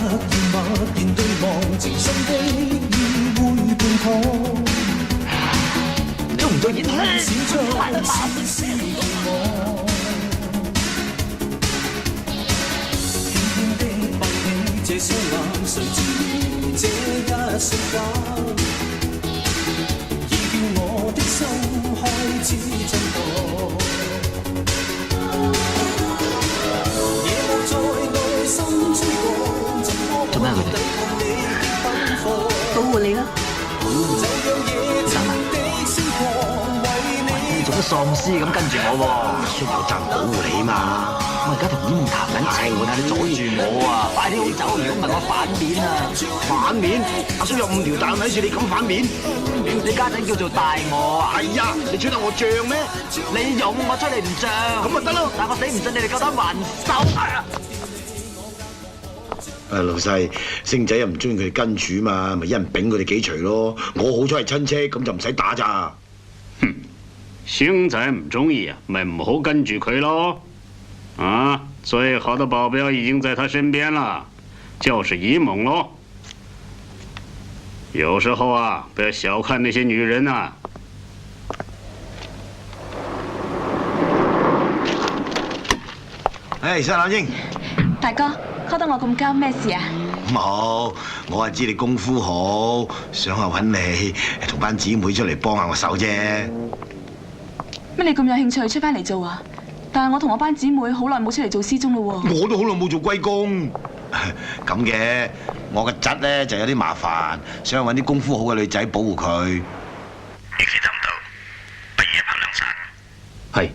然對望，情深的意會變痛。都唔做演啦！這雙眼，誰知這一瞬間，已叫我的心開始震動。夜幕在內心追趕，怎麼可能抵抗你的奔放？保護你啦！就讓野情的星光為你。做乜喪屍咁跟住我喎？叔有責保護你嘛。我而家同演夢談緊情，你阻住我啊！快啲好走，如果唔係我反面啊！反面？阿叔有5條大喺處，你咁反面？你家陣叫做大我啊！係啊，你吹得我脹咩？你勇，我吹你唔脹。咁咪得咯！但我死唔信你哋夠膽還手。老細，星仔又唔中意佢哋跟住嘛，咪一人丙佢哋幾錘咯。我好彩係親戚，咁就唔使打咋。哼，星仔唔中意啊，咪唔好跟住佢咯。啊，最好的保镖已經在他身邊了，就是一夢咯。有時候啊，不要小看那些女人啊。誒，西冷英，大哥，call 得我咁急咩事啊？冇，我係知你功夫好，想下揾你同班姊妹出嚟幫下我手啫。乜你咁有興趣出翻嚟做啊？但係我同我班姊妹好耐冇出嚟做師鐘咯喎。我都好耐冇做龜公。咁嘅，我個侄咧就有啲麻煩，想揾啲功夫好嘅女仔保護佢。亦是得唔到，不如一拍兩散。係。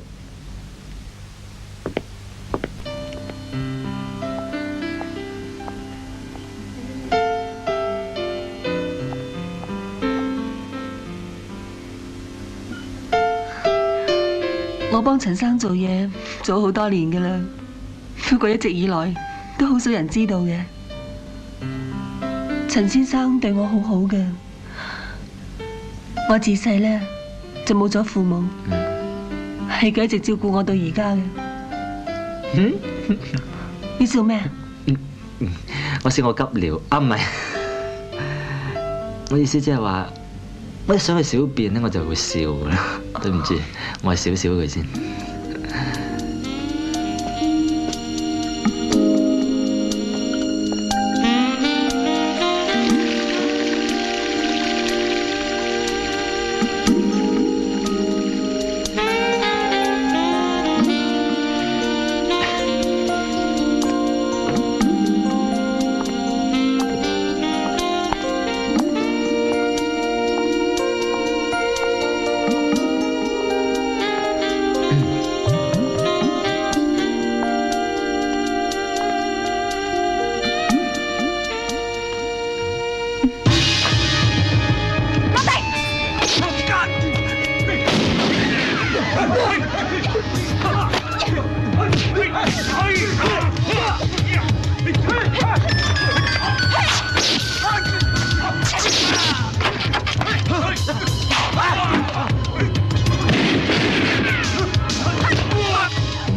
我幫陳生做嘢做咗好多年㗎啦，不過一直以來都好少人知道嘅。陳先生對我好好嘅，我自細咧就冇咗父母，係佢一直照顧我到而家嘅。你笑咩？我笑我急尿啊，唔係，我意思即係話，我一想去小便咧，我就會笑啦。對唔住，我係少少佢先。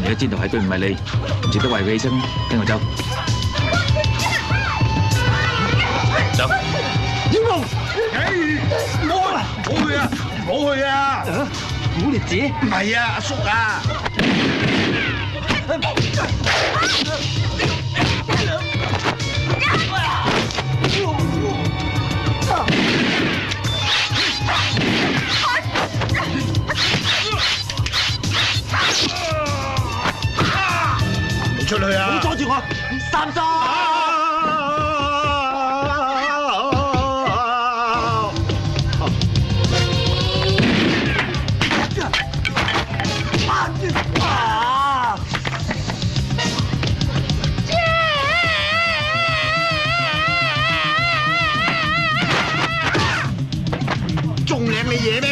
你知道係對唔係你，唔值得為佢犧牲，跟我走。走。英雄，唔好去啊！唔好去啊！古烈子？唔係啊，阿叔啊！你出去啊！唔好阻住我，三叔！仲領你嘢咩？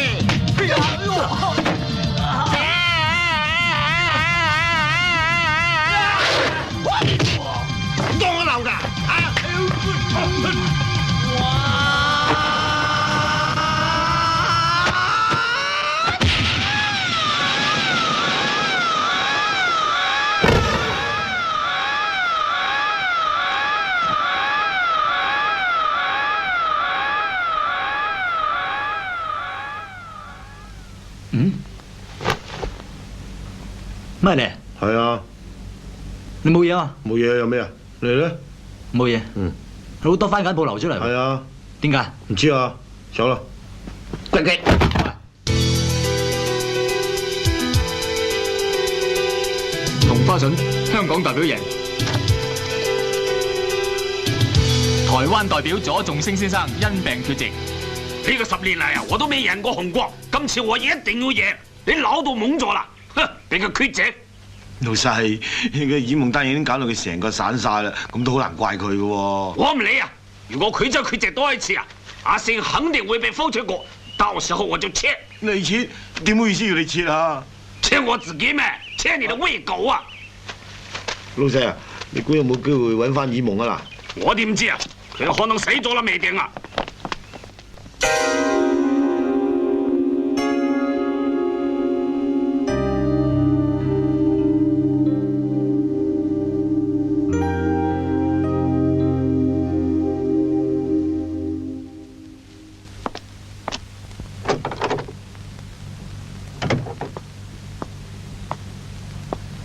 當我流㗎啊！咩嚟？係啊，你冇嘢啊？冇嘢有咩啊？嚟咧？冇嘢。嗯，好多番梘布流出嚟。係啊。點解？唔知啊，走啦。呱呱。同花順，香港代表贏。台灣代表左仲星先生因病缺席。呢個10年嚟啊，我都未贏過紅國，今次我一定要贏。你扭到懵咗啦，哼！俾佢缺席。老細，個耳夢單已經搞到佢成個散晒啦，咁都好難怪佢嘅喎。我唔理啊！如果佢再缺席多一次啊，阿星肯定會被否決過，到時候我就切。你切？點好意思要你切啊？切我自己咩？切你的餵狗啊！老細啊，你估有冇機會揾翻耳夢啊嗱？我點知啊？佢可能死咗啦，未定啊！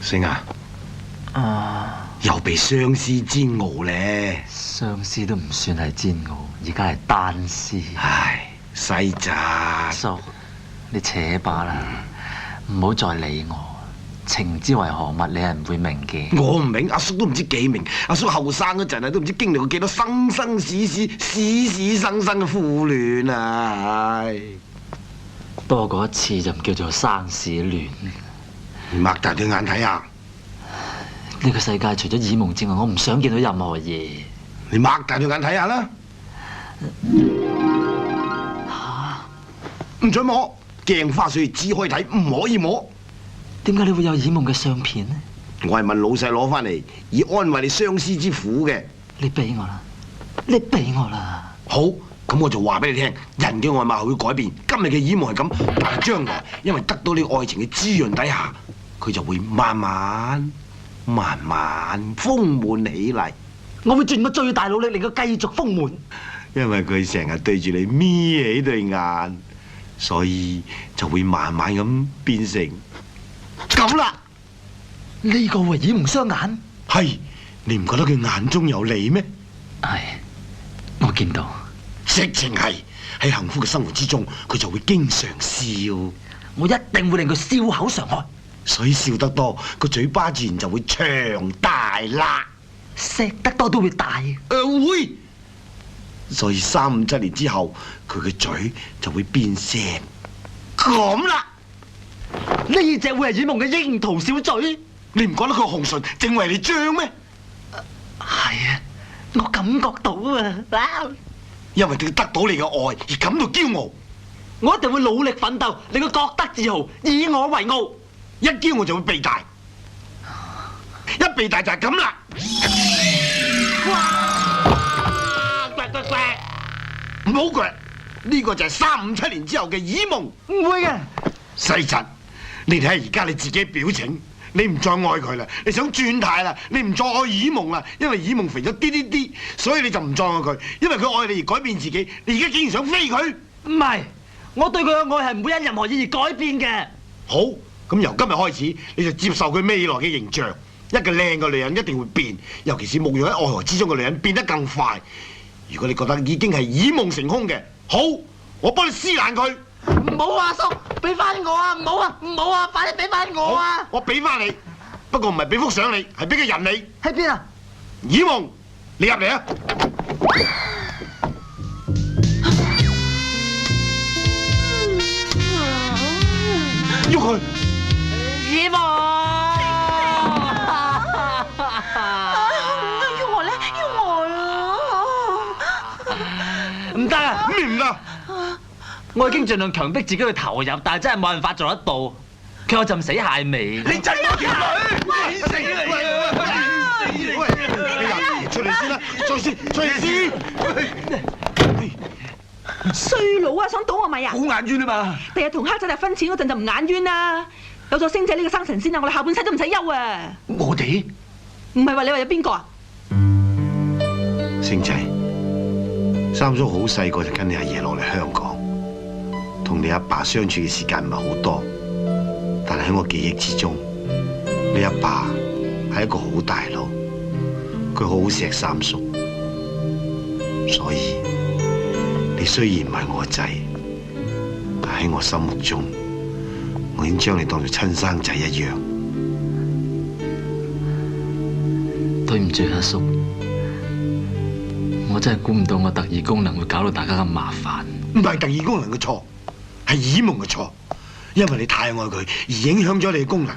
星啊，又被相思煎熬咧。相思都唔算係煎熬，而家係單思。唉，細侄。叔，你扯把啦，唔好再理我。情之為何物，你係唔會明嘅。我唔明，阿叔都唔知幾明。阿叔後生嗰陣啊，都唔知經歷過幾多生生死死、死生生嘅苦戀啊！唉，多過一次就唔叫做生死戀。你擘大對眼睇下，呢個世界除咗耳夢之外，我唔想見到任何嘢。你擘大對眼睇下啦。唔准摸，鏡花水只可以睇，唔可以摸。點解你會有耳夢嘅相片呢？我係問老細攞翻嚟，以安慰你相思之苦嘅。你俾我啦，你俾我啦。好，咁我就話俾你聽，人嘅外貌係會改變。今日嘅耳夢係咁，但係將來因為得到你愛情嘅滋潤底下，佢就會慢慢豐滿起嚟。我會盡我最大努力令佢繼續豐滿。因為佢成日對住你眯起對眼，所以就會慢慢咁變成咁啦。呢個會耳夢雙眼？係，你唔覺得佢眼中有你咩？係，我見到。直情係喺幸福嘅生活之中，佢就會經常笑。我一定會令佢笑口常開。所以笑得多，個嘴巴自然就會長大啦。錫得多都會大。會。所以3、5、7年之後，佢嘅嘴就會變成咁啦。呢隻會係耳夢嘅櫻桃小嘴。你唔覺得佢紅唇正為你張咩？係啊，我感覺到啊。因為佢得到你嘅愛而感到驕傲。我一定會努力奮鬥，令佢覺得自豪，以我為傲。一驕傲就會鼻大，一鼻大就係咁啦。唔好掘，呢個就係3、5、7年之後嘅耳夢。唔會嘅，細侄，你睇下而家你自己表情，你唔再愛佢啦，你想轉態啦，你唔再愛耳夢啦，因為耳夢肥咗啲，所以你就唔再愛佢，因為佢愛你而改變自己，你而家竟然想飛佢？唔係，我對佢嘅愛係唔會因任何意義改變嘅。好，咁由今日開始，你就接受佢未來嘅形象。一個靚嘅女人一定會變，尤其是沐浴喺愛河之中嘅女人變得更快。如果你覺得已經係耳夢成空嘅，好，我幫你撕爛佢。唔好啊，叔，俾翻我啊！唔好啊，唔好啊，快啲俾翻我啊！我俾翻你，不過唔係俾幅相你，係俾個人你。喺邊啊？耳夢，你入嚟啊！喐佢！耳夢。唔得啊！咩唔得？我已經盡量強迫自己去投入，但係真係冇辦法做得到。佢有陣死蟹味。你制我條女！你死你！喂，出嚟先啦！出嚟先！衰佬啊！想賭我咪啊！好眼冤啊嘛！第日同黑仔嚟分錢嗰陣就唔眼冤啦。有咗星仔呢個生神仙啊，我哋下半世都唔使憂啊！我哋唔係話你話有邊個啊？星仔。三叔好細個就跟你阿爺落嚟香港，同你阿爸相處嘅時間唔係好多，但係喺我記憶之中，你阿爸係一個好大佬，佢好錫三叔，所以你雖然唔係我仔，但喺我心目中，我已經將你當做親生仔一樣。對唔住阿叔，我真係估唔到我特異功能會搞到大家咁麻煩。唔係特異功能嘅錯，係耳夢嘅錯，因為你太愛佢而影響咗你嘅功能。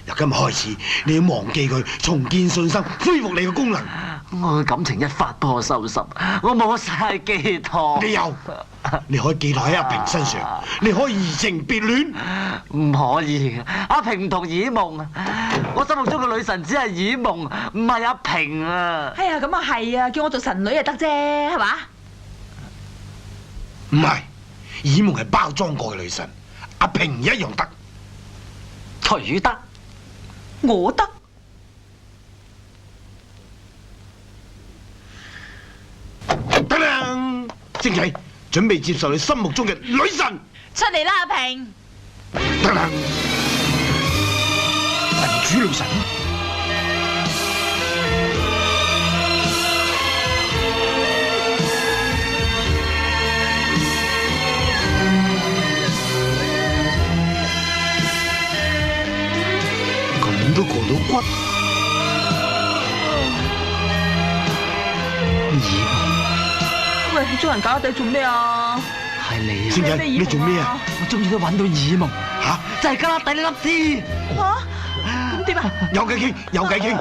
由今日開始，你要忘記佢，重建信心，恢復你嘅功能。我嘅感情一發不可收拾，我冇晒寄託。你有，你可以寄託喺阿平身上，你可以移情別戀。唔可以，阿平唔同耳夢啊！我心目中嘅女神只係耳夢，唔係阿平啊！哎呀，咁啊係啊，叫我做神女就得啫，係嘛？唔係，耳夢係包裝過嘅女神，阿平一樣得。佢得，我得。噔噔，晶仔準備接受你心目中嘅女神。出嚟啦，阿平。噔噔，民主女神。咁都過到骨。喂，捉人搞地做咩啊？係你啊！晶仔，你做咩啊？我終於都揾到耳夢。嚇！就係加底呢粒字。嚇？咁點啊？有計傾，有計傾。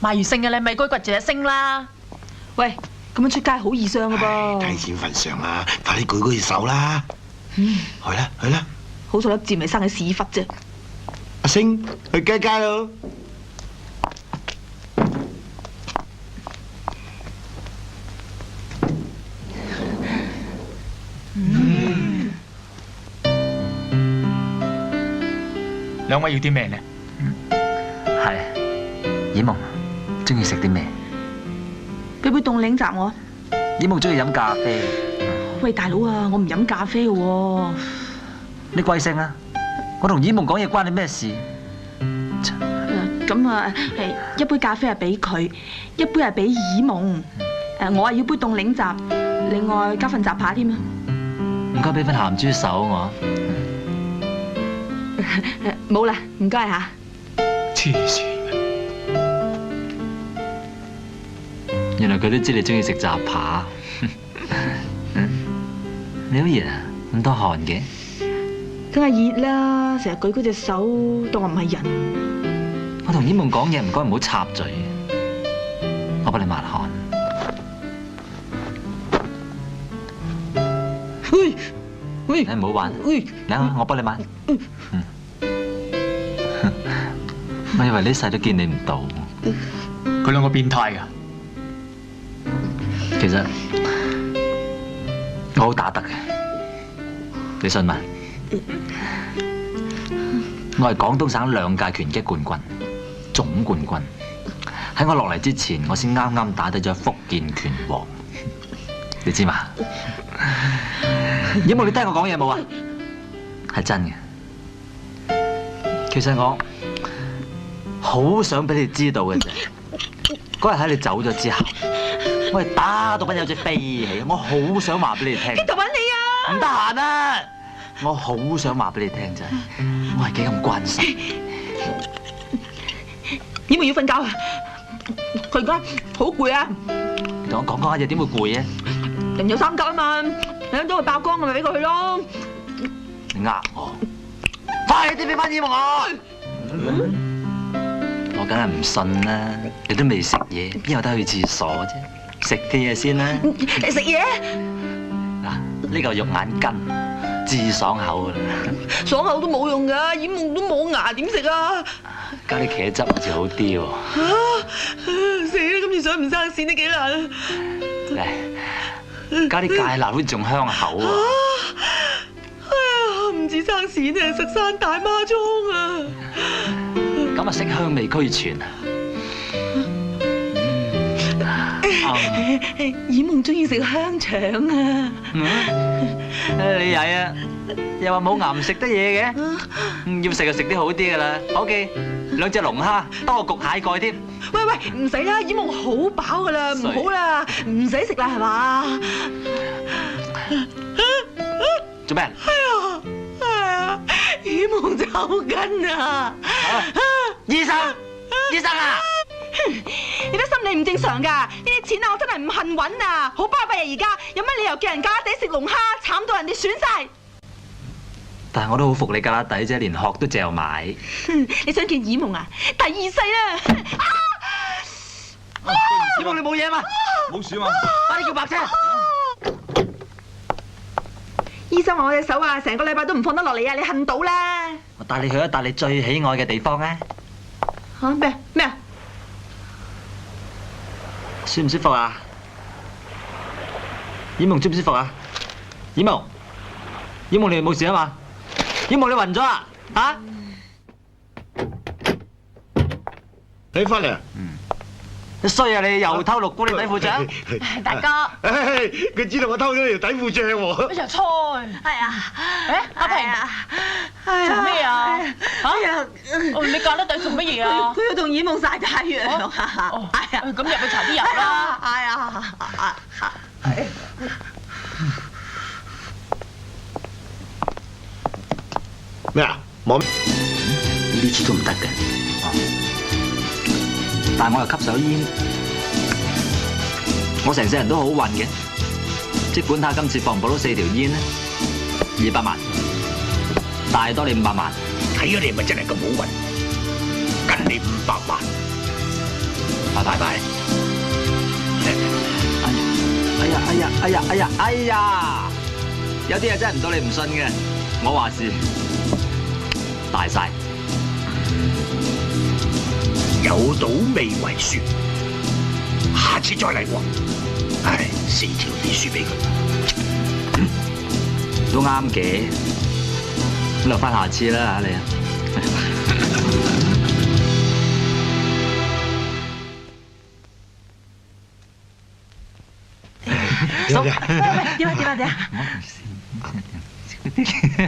賣魚勝嘅你咪龜骨住一聲啦。喂，咁樣出街好易傷噶噃。睇錢份上啊，快啲舉隻手啦。去啦，去啦。好彩粒字咪生喺屎忽啫。阿星，去街街咯。兩位要啲咩呢？係，耳夢中意食啲咩？俾杯凍檸雜我。耳夢中意飲咖啡。喂，大佬啊，我唔飲咖啡嘅喎。你貴姓啊？我同耳夢講嘢關你咩事？咁啊，一杯咖啡係俾佢，一杯係俾耳夢。我係要杯凍檸雜，另外加份雜扒添啊。唔該，俾份鹹豬手我。冇啦，唔該嚇。黐線嘅，原來佢都知你中意食雜扒。你好熱啊，咁多汗嘅。梗係熱啦，成日舉嗰隻手當我唔係人。我同耳夢講嘢，唔該唔好插嘴。我幫你抹汗。喂喂，你唔好玩。嚟，我幫你抹。我以為呢世都見你唔到。佢兩個變態㗎。其實我好打得嘅，你信嗎？我係廣東省2屆拳擊冠軍，總冠軍。喺我落嚟之前，我先啱啱打低咗福建拳王，你知嘛？耳夢，你聽我講嘢冇啊？係真嘅。其實我好想俾你知道嘅啫。嗰日喺你走咗之後，我係打到有隻飛起，我好想話俾你聽。邊度揾你啊？唔得閒啊！我好想話俾你聽就係，我係幾咁關心。耳夢要瞓覺啊！佢而家好攰啊！你同我講講下嘢，點會攰啊？人有3急啊嘛，兩都會爆光，咪俾佢去咯。你呃我，快啲俾翻耳夢我！我梗係唔信啦！你都未食嘢，邊有得去廁所啫？食啲嘢先啦。食嘢？嗱，呢嚿肉眼筋至爽口噶啦。爽口都冇用噶，耳夢都冇牙，點食啊？加啲茄汁好似好啲喎。死啦！今次想唔生線都幾難啊！嚟，加啲芥辣好似仲香口喎。哎呀，唔止生線啊，食山大孖蔥啊！咁啊，色香味俱全啊！耳夢中意食香腸啊！你曳啊！又話冇岩食得嘢嘅，要食就食啲好啲噶啦。伙記，2隻龍蝦，多個焗蟹蓋添。喂喂，唔使啦，耳夢好飽噶啦，唔好啦，唔使食啦係嘛？做咩？係啊，耳夢抽筋啊！醫生啊！你都心理唔正常噶，呢啲錢啊，我真係唔幸運啊，好巴閉啊！而家有乜理由叫人家底食龍蝦，慘到人哋損晒？但係我都好服你㗎啦底啫，連殼都嚼埋。你想見耳夢啊？第2世啦！耳夢你冇嘢嘛？冇事嘛？快啲叫白車！醫生話我隻手啊，成個禮拜都唔放得落嚟啊！你恨到啦！我帶你去一笪你最喜愛嘅地方啊！嚇咩啊？舒唔舒服啊？耳夢舒唔舒服啊？耳夢你冇事啊嘛？耳夢你暈咗啊？嚇？你翻嚟啊？你衰啊！你又偷6姑娘底褲著？大哥，佢知道我偷咗條底褲著喎。乜又菜？係啊！誒，阿平，做咩啊？嚇？哦，你隔得底做乜嘢啊？佢要同耳夢曬太陽啊！哦，係啊，咁入去搽啲油啦。係啊，咩啊？冇呢次都唔得嘅。但我又吸手煙，我成世人都好運嘅。即管睇今次放唔放到4條煙咧，200萬，大多你500萬。睇咗你係咪真係咁好運？跟你500萬，拜拜。哎呀！有啲嘢真係唔到你唔信嘅，我話事大晒。有賭未為輸，下次再嚟喎。唉，4條你輸俾佢，都啱嘅，留翻下次啦你啊。點啊？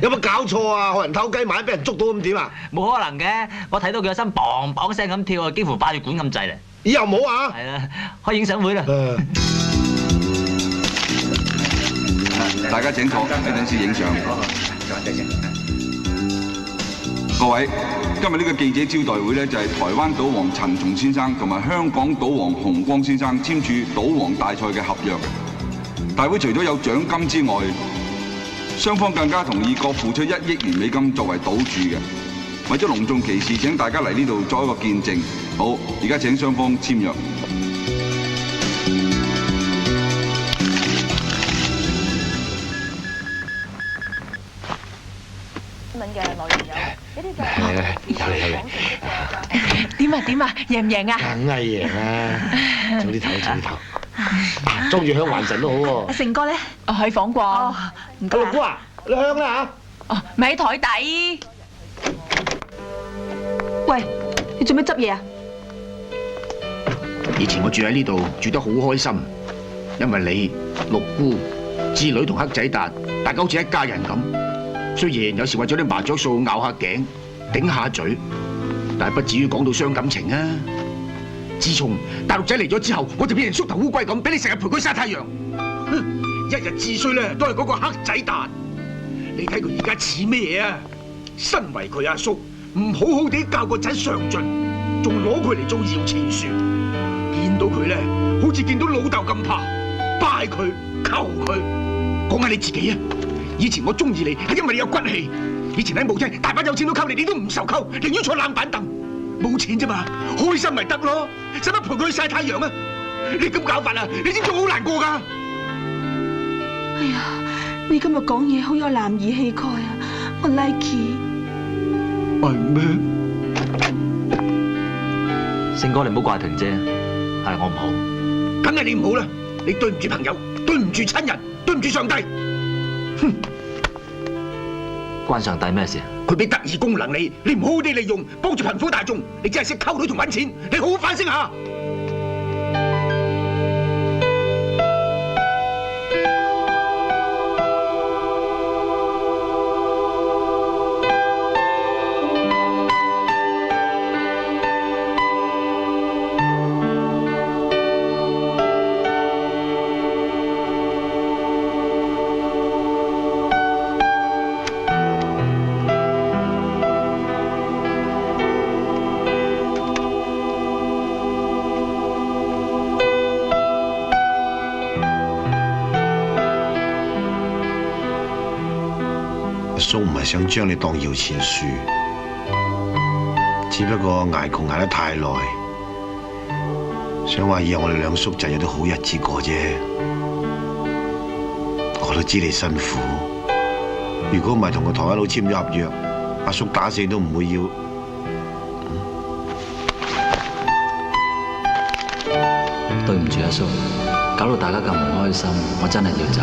有乜搞錯啊？學人偷雞，萬一俾人捉到咁點啊？冇可能嘅，我睇到佢個心砰砰聲咁跳啊，幾乎爆血管咁滯咧。以後冇啊！係啦，開影相會啦。大家請坐，喺陣時影相。各位，今日呢個記者招待會咧，就係台灣賭王陳松先生同埋香港賭王洪光先生簽署賭王大賽嘅合約。大會除咗有獎金之外，雙方更加同意各付出1億元美金作為賭注嘅。為咗隆重其事，請大家嚟呢度作一個見證。好，而家請雙方簽約。新聞嘅內容有呢啲就係點啊？贏唔贏啊？梗係贏啦！早啲唞。裝住香還神都好喎。阿成哥咧？喺房啩。唔該。六姑啊，你香啦嚇。哦，咪喺台底。喂，你做咩執嘢啊？以前我住喺呢度住得好開心，因為你、六姑、智女同黑仔達，大家好似一家人咁。雖然有時為咗啲麻雀數拗下頸、頂下嘴，但係不至於講到傷感情啊！自從大陸仔嚟咗之後，我就變成縮頭烏龜咁，俾你成日陪佢曬太陽。一日至衰咧，都係嗰個黑仔達。你睇佢而家似咩嘢啊？身為佢阿叔，唔好好地教個仔上進，仲攞佢嚟做搖錢樹。見到佢咧，好似見到老豆咁怕，拜佢、求佢。講下你自己啊！以前我中意你係因為你有骨氣。以前喺舞廳大把有錢都溝你，你都唔受溝，寧願坐冷板凳。冇錢啫嘛，開心咪得咯，使乜陪佢去曬太陽啊？你咁搞法啊，你知唔知好難過㗎？哎呀，你今日講嘢好有男兒氣概啊，我 like。係咩？勝哥，你唔好怪婷姐，係我唔好。梗係你唔好啦，你對唔住朋友，對唔住親人，對唔住上帝。哼！關上帝咩事啊？佢俾特異功能你，你唔好好地利用，幫住貧苦大眾，你只係識溝女同揾錢，你好好反省下。係想將你當搖錢樹，只不過捱窮捱得太耐，想話以後我哋兩叔侄有啲好日子過啫。我都知你辛苦，如果唔係同個台灣佬簽咗合約，阿叔打死都唔會要。對唔住阿叔，搞到大家咁唔開心，我真係要走。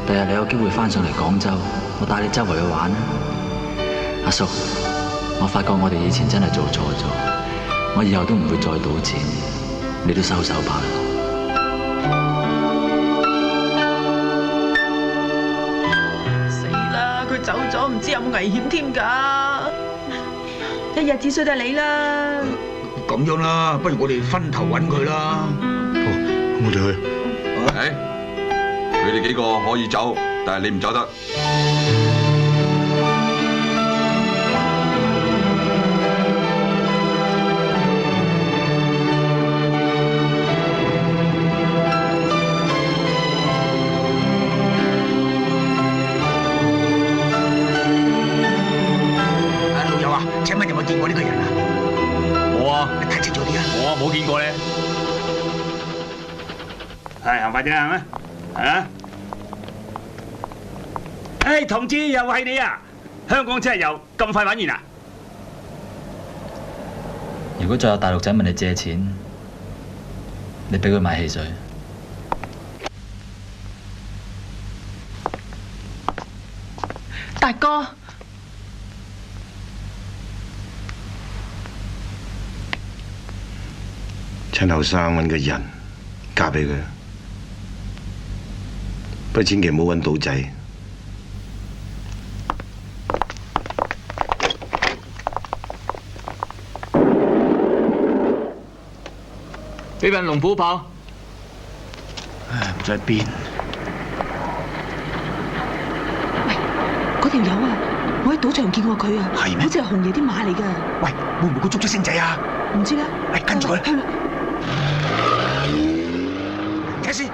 第日你有機會翻上嚟廣州，我帶你周圍去玩啦。阿叔，我發覺我哋以前真係做錯咗，我以後都唔會再賭錢，你都收手吧。死啦！佢走咗，唔知有冇危險添㗎。一日只衰得你啦。咁樣啦，不如我哋分頭揾佢啦。我哋去。佢哋幾個可以走，但係你唔走得。老友啊，請問有冇見過呢個人啊？冇啊，你睇清楚啲啊！我冇見過咧。係行快啲啦，啊！同志又係你啊！香港真係又咁快玩完啊！如果再有大陸仔問你借錢，你俾佢買汽水。大哥，趁後生揾個人嫁俾佢，不過千祈唔好揾賭仔。俾份龍虎豹。唉，唔知喺邊。喂，嗰條友啊，我喺賭場見過佢啊，係咩好似係紅爺啲馬嚟㗎。喂，會唔會佢捉咗星仔啊？唔知咧。喂，跟住佢。去啦。睇先。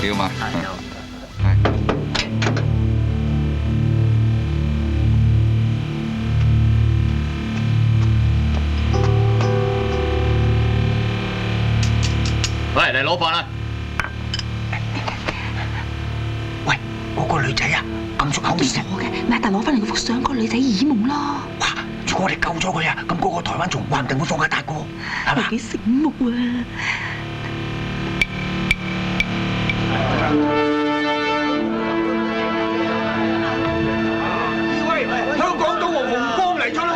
幾好嘛？喂，嚟攞飯啦！喂，嗰個女仔啊，咁熟口面傻嘅，咪但攞翻嚟嗰幅相，嗰個女仔耳夢咯。哇！如果我哋救咗佢啊，咁嗰個台灣蟲話唔定會放下達哥，係嘛？幾醒目啊！香港島和紅光嚟咗啦！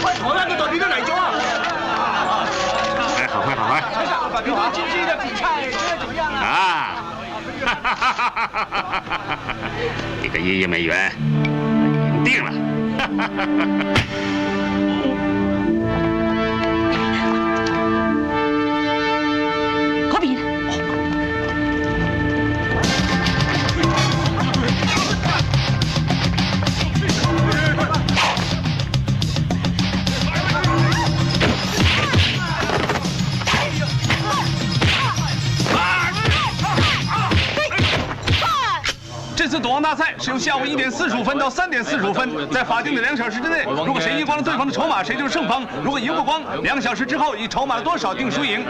喂，台灣嘅代表都嚟咗啊！行開。啊！這個爺爺美元定了。嗰邊。这次赌王大赛是由下午1点45分到3点45分，在法定的2小时之内，如果谁赢光了对方的筹码，谁就是胜方；如果赢不光，2小时之后以筹码的多少定输赢。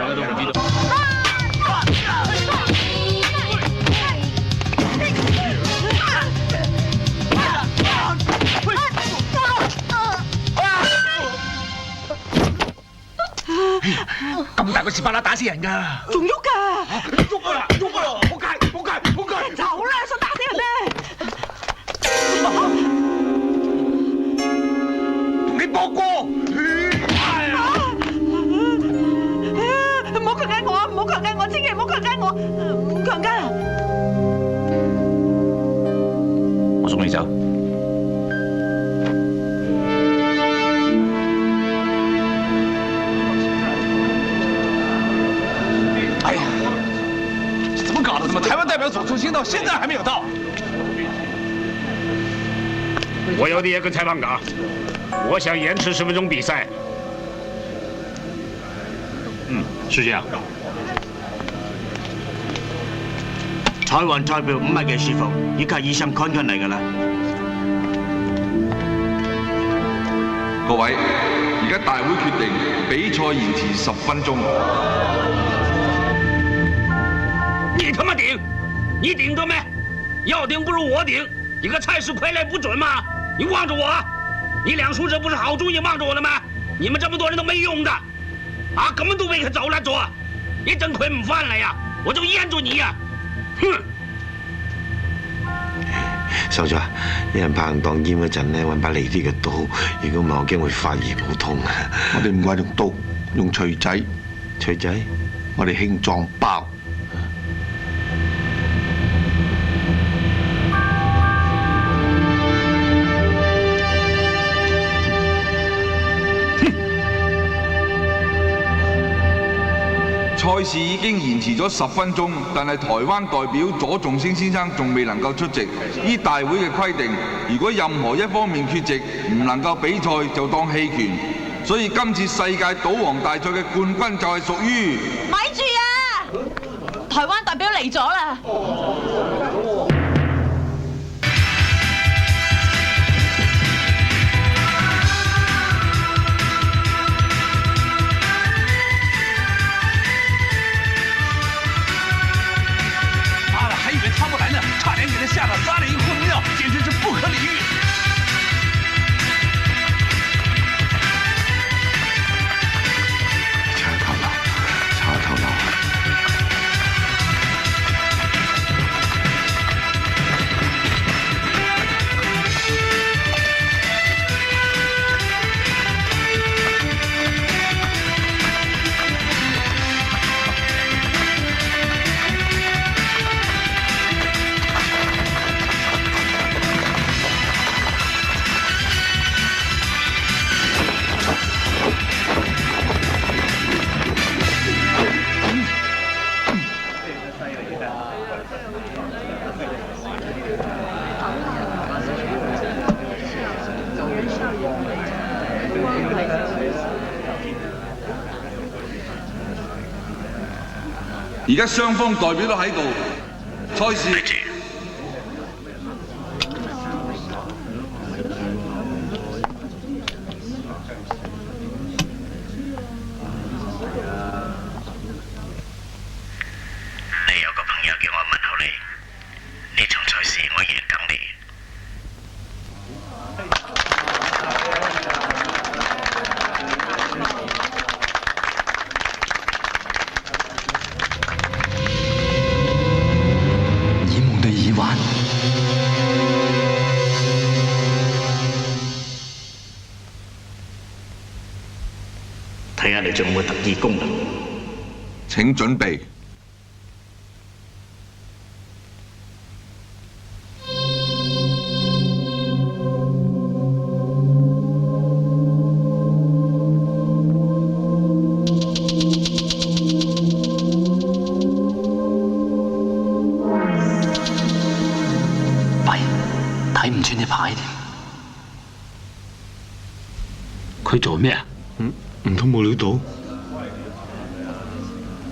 咁大個士巴拿打死人㗎！仲喐㗎！喐啊！仆街！走啦！想打死人咩？同你搏過！唔好強姦我啊！唔好強姦我！千祈唔好強姦我！唔強姦啊！我送你走。湾代表组出行到现在还没有到。我有第一个裁判岗，我想延迟10分鐘比賽。是這樣。彩雲代表唔係幾舒服，依家醫生趕緊嚟㗎啦。各位，而家大會決定比賽延遲10分鐘。你他媽頂！你頂着沒？要頂不如我頂。一個菜式傀儡不準嗎？你望着我，你兩叔這不是好主意望着我了嗎？你們這麼多人都沒用的，啊，根本都俾佢走啦咗。你真虧唔翻嚟呀！我就閹咗你呀！哼！手咗，有人拍人當閹嗰陣咧，揾把利啲嘅刀，如果唔係我驚會發炎好痛啊！我哋唔怪用刀，用錘仔。錘仔，我哋興撞爆。賽事已經延遲咗10分鐘，但係台灣代表左仲星先生仲未能夠出席。依大會嘅規定，如果任何一方面缺席，唔能夠比賽就當棄權。所以今次世界賭王大賽嘅冠軍就係屬於。咪住啊！台灣代表嚟咗啦！他不来呢，差点给他吓得撒了一裤子尿，简直是不可理喻。查頭樓，查頭樓。而家雙方代表都喺度，賽事。你有個朋友叫我問候你，呢場賽事我贏等你。睇下你仲有冇特異功能？請準備。喂，睇唔穿啲牌添。佢做咩啊？唔通冇料到？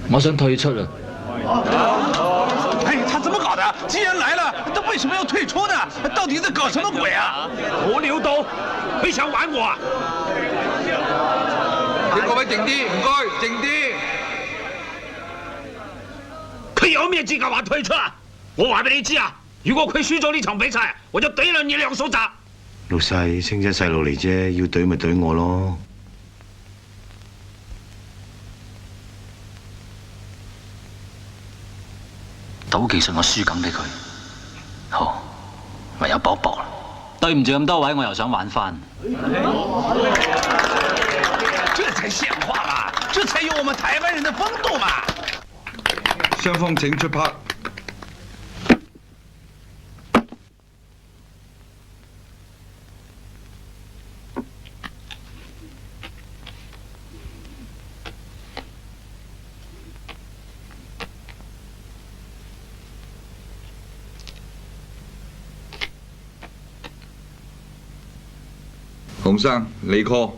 我想退出啊！哎，他怎麼搞的？既然來了，他為什麼要退出呢？到底在搞什麼鬼啊？冇料到，佢想玩我啊！請各位靜啲，唔該，靜啲。佢有咩資格話退出啊？我話俾你知啊！如果佢輸咗呢場比賽，我就懟爛你兩手閘。老細，星仔細路嚟啫，要懟咪懟我咯。賭技術我輸緊俾佢，好，唯有搏搏啦。對唔住咁多位，我又想玩翻。這才像話啦，這才有我們台灣人的風度嘛。雙方請出拍。洪生，你 call。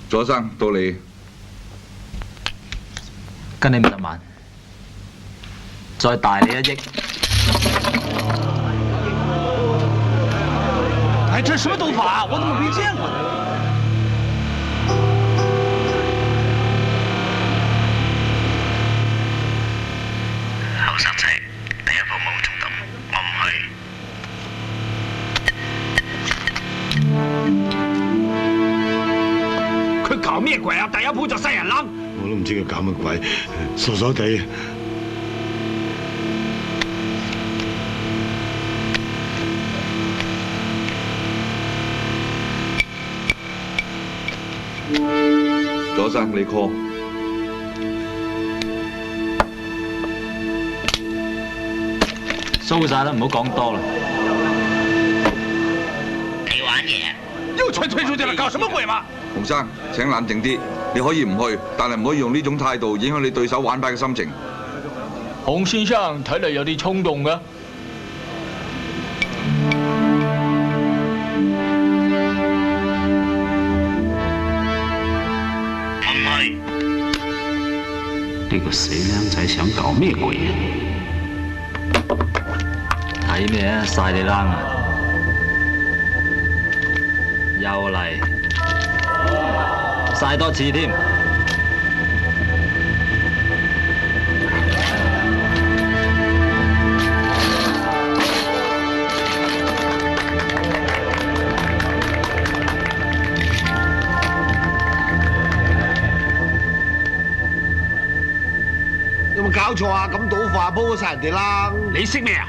左生，到你。跟你50萬，再大你1億。哎，这什么斗法？我怎么没见过呢？後生仔，第一步冇衝動，我唔去。佢搞咩鬼啊？第一鋪就西人冷。我都唔知佢搞乜鬼，傻傻地。左生，你 call。蘇晒啦，唔好講多啦。你玩嘢？又全推出去了，搞什麼鬼嘛？洪生，請冷靜啲，你可以唔去，但係唔可以用呢種態度影響你對手玩牌嘅心情。洪先生睇嚟有啲衝動㗎。呢個死僆仔想搞咩鬼啊？睇咩啊？晒你冷啊！又嚟，晒多次添。有冇搞錯啊？咁賭法鋪晒人哋啦！你識咩啊？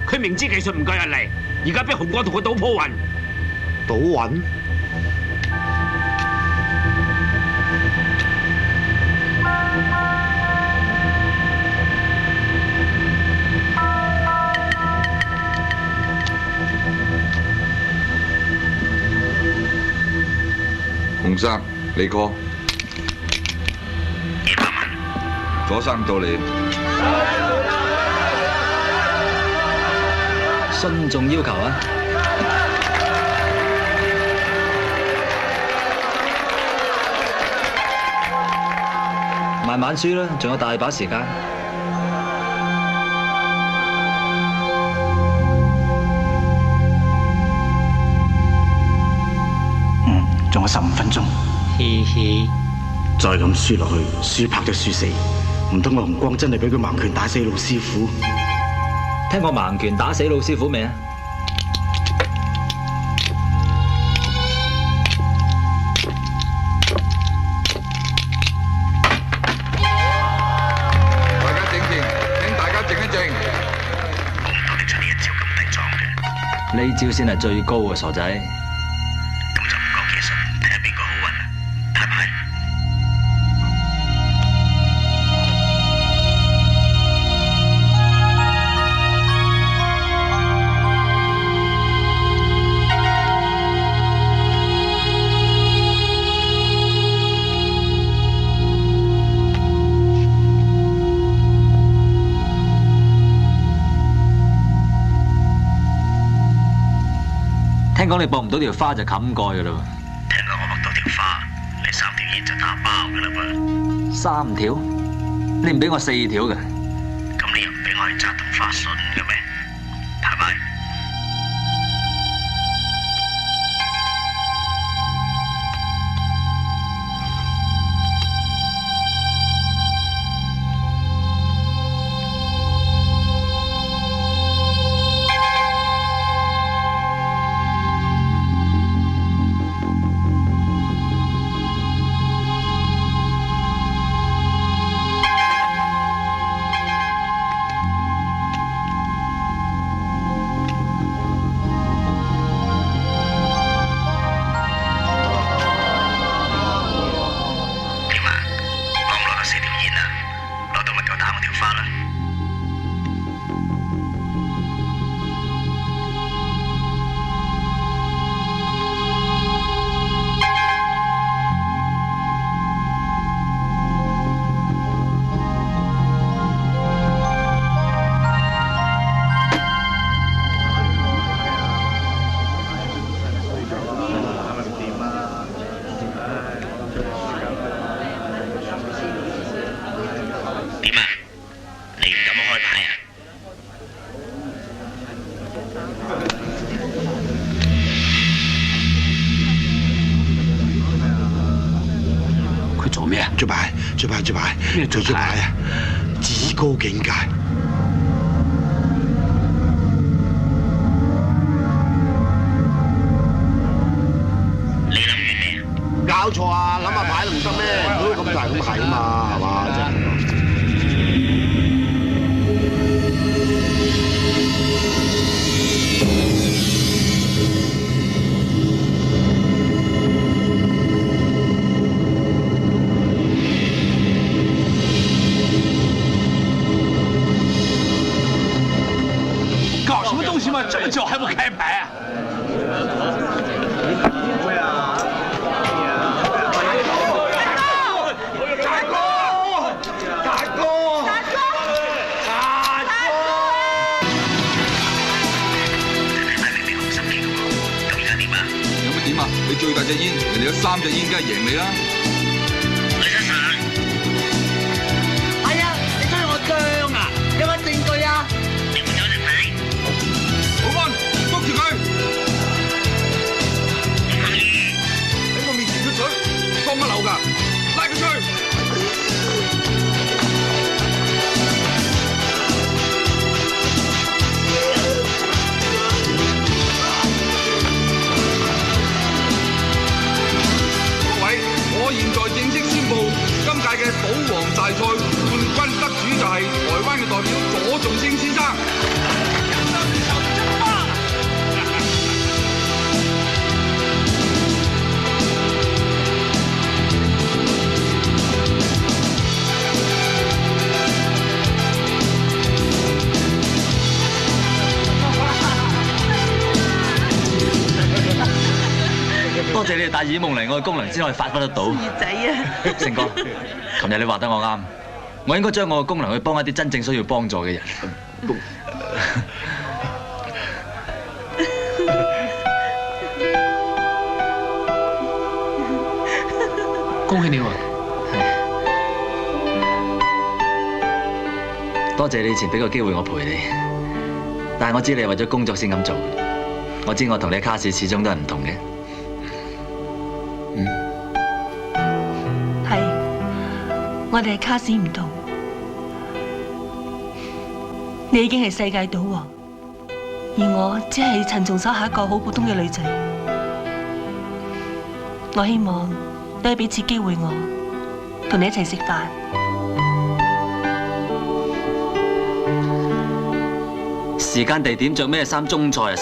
佢明知技術唔夠人嚟，而家俾紅光同佢賭鋪運。賭運？洪生，你 call。左生，到你。慎重要求啊！慢慢輸啦，仲有大把時間。仲有15分鐘。嘻嘻，再咁輸落去，輸拍就輸死。唔通我紅光真係俾佢盲拳打死老師傅？聽過盲拳打死老師傅未啊？大家靜靜，請大家靜一靜。估唔到你出呢一招咁低裝嘅。呢招先係最高啊，傻仔！咁就唔講技術，睇下邊個好運啦，係咪？聽講你搏唔到條花就冚蓋噶啦喎。聽講我搏到條花，你3條煙就打包噶啦噃。3條？你唔俾我4條嘅？咁你又唔俾我去摘同花筍嘅咩？係咪？最牌，最牌啊！至高境界。你諗完未啊？搞錯啊！諗下牌都唔得咩？唔好咁大咁係啊嘛，係嘛？真係。搞什么东西嘛？这么久还不开牌啊？有乜點啊？你最大隻煙，人哋有3隻煙，梗係贏你啦！係啊，你追我張啊？有乜證據啊？保安，捉住佢！喺我面前出水，放乜流㗎？拉佢出去！各位，我現在正式宣布，今屆嘅賭王大賽冠軍得主就係台灣嘅代表左仲星先生。多謝你哋帶耳夢嚟，我嘅功能先可以發揮得到。二仔啊！成哥，琴日你話得我啱，我應該將我嘅功能去幫一啲真正需要幫助嘅人。恭喜你喎！多謝你以前俾個機會我陪你，但係我知你係為咗工作先咁做。我知我同你嘅卡士始終都係唔同嘅。係，我哋係卡士唔同。你已經係世界賭王，而我只係陳松手下一個好普通嘅女仔。我希望你可以俾次機會我，同你一齊食飯。時間地點着咩衫？中菜啊！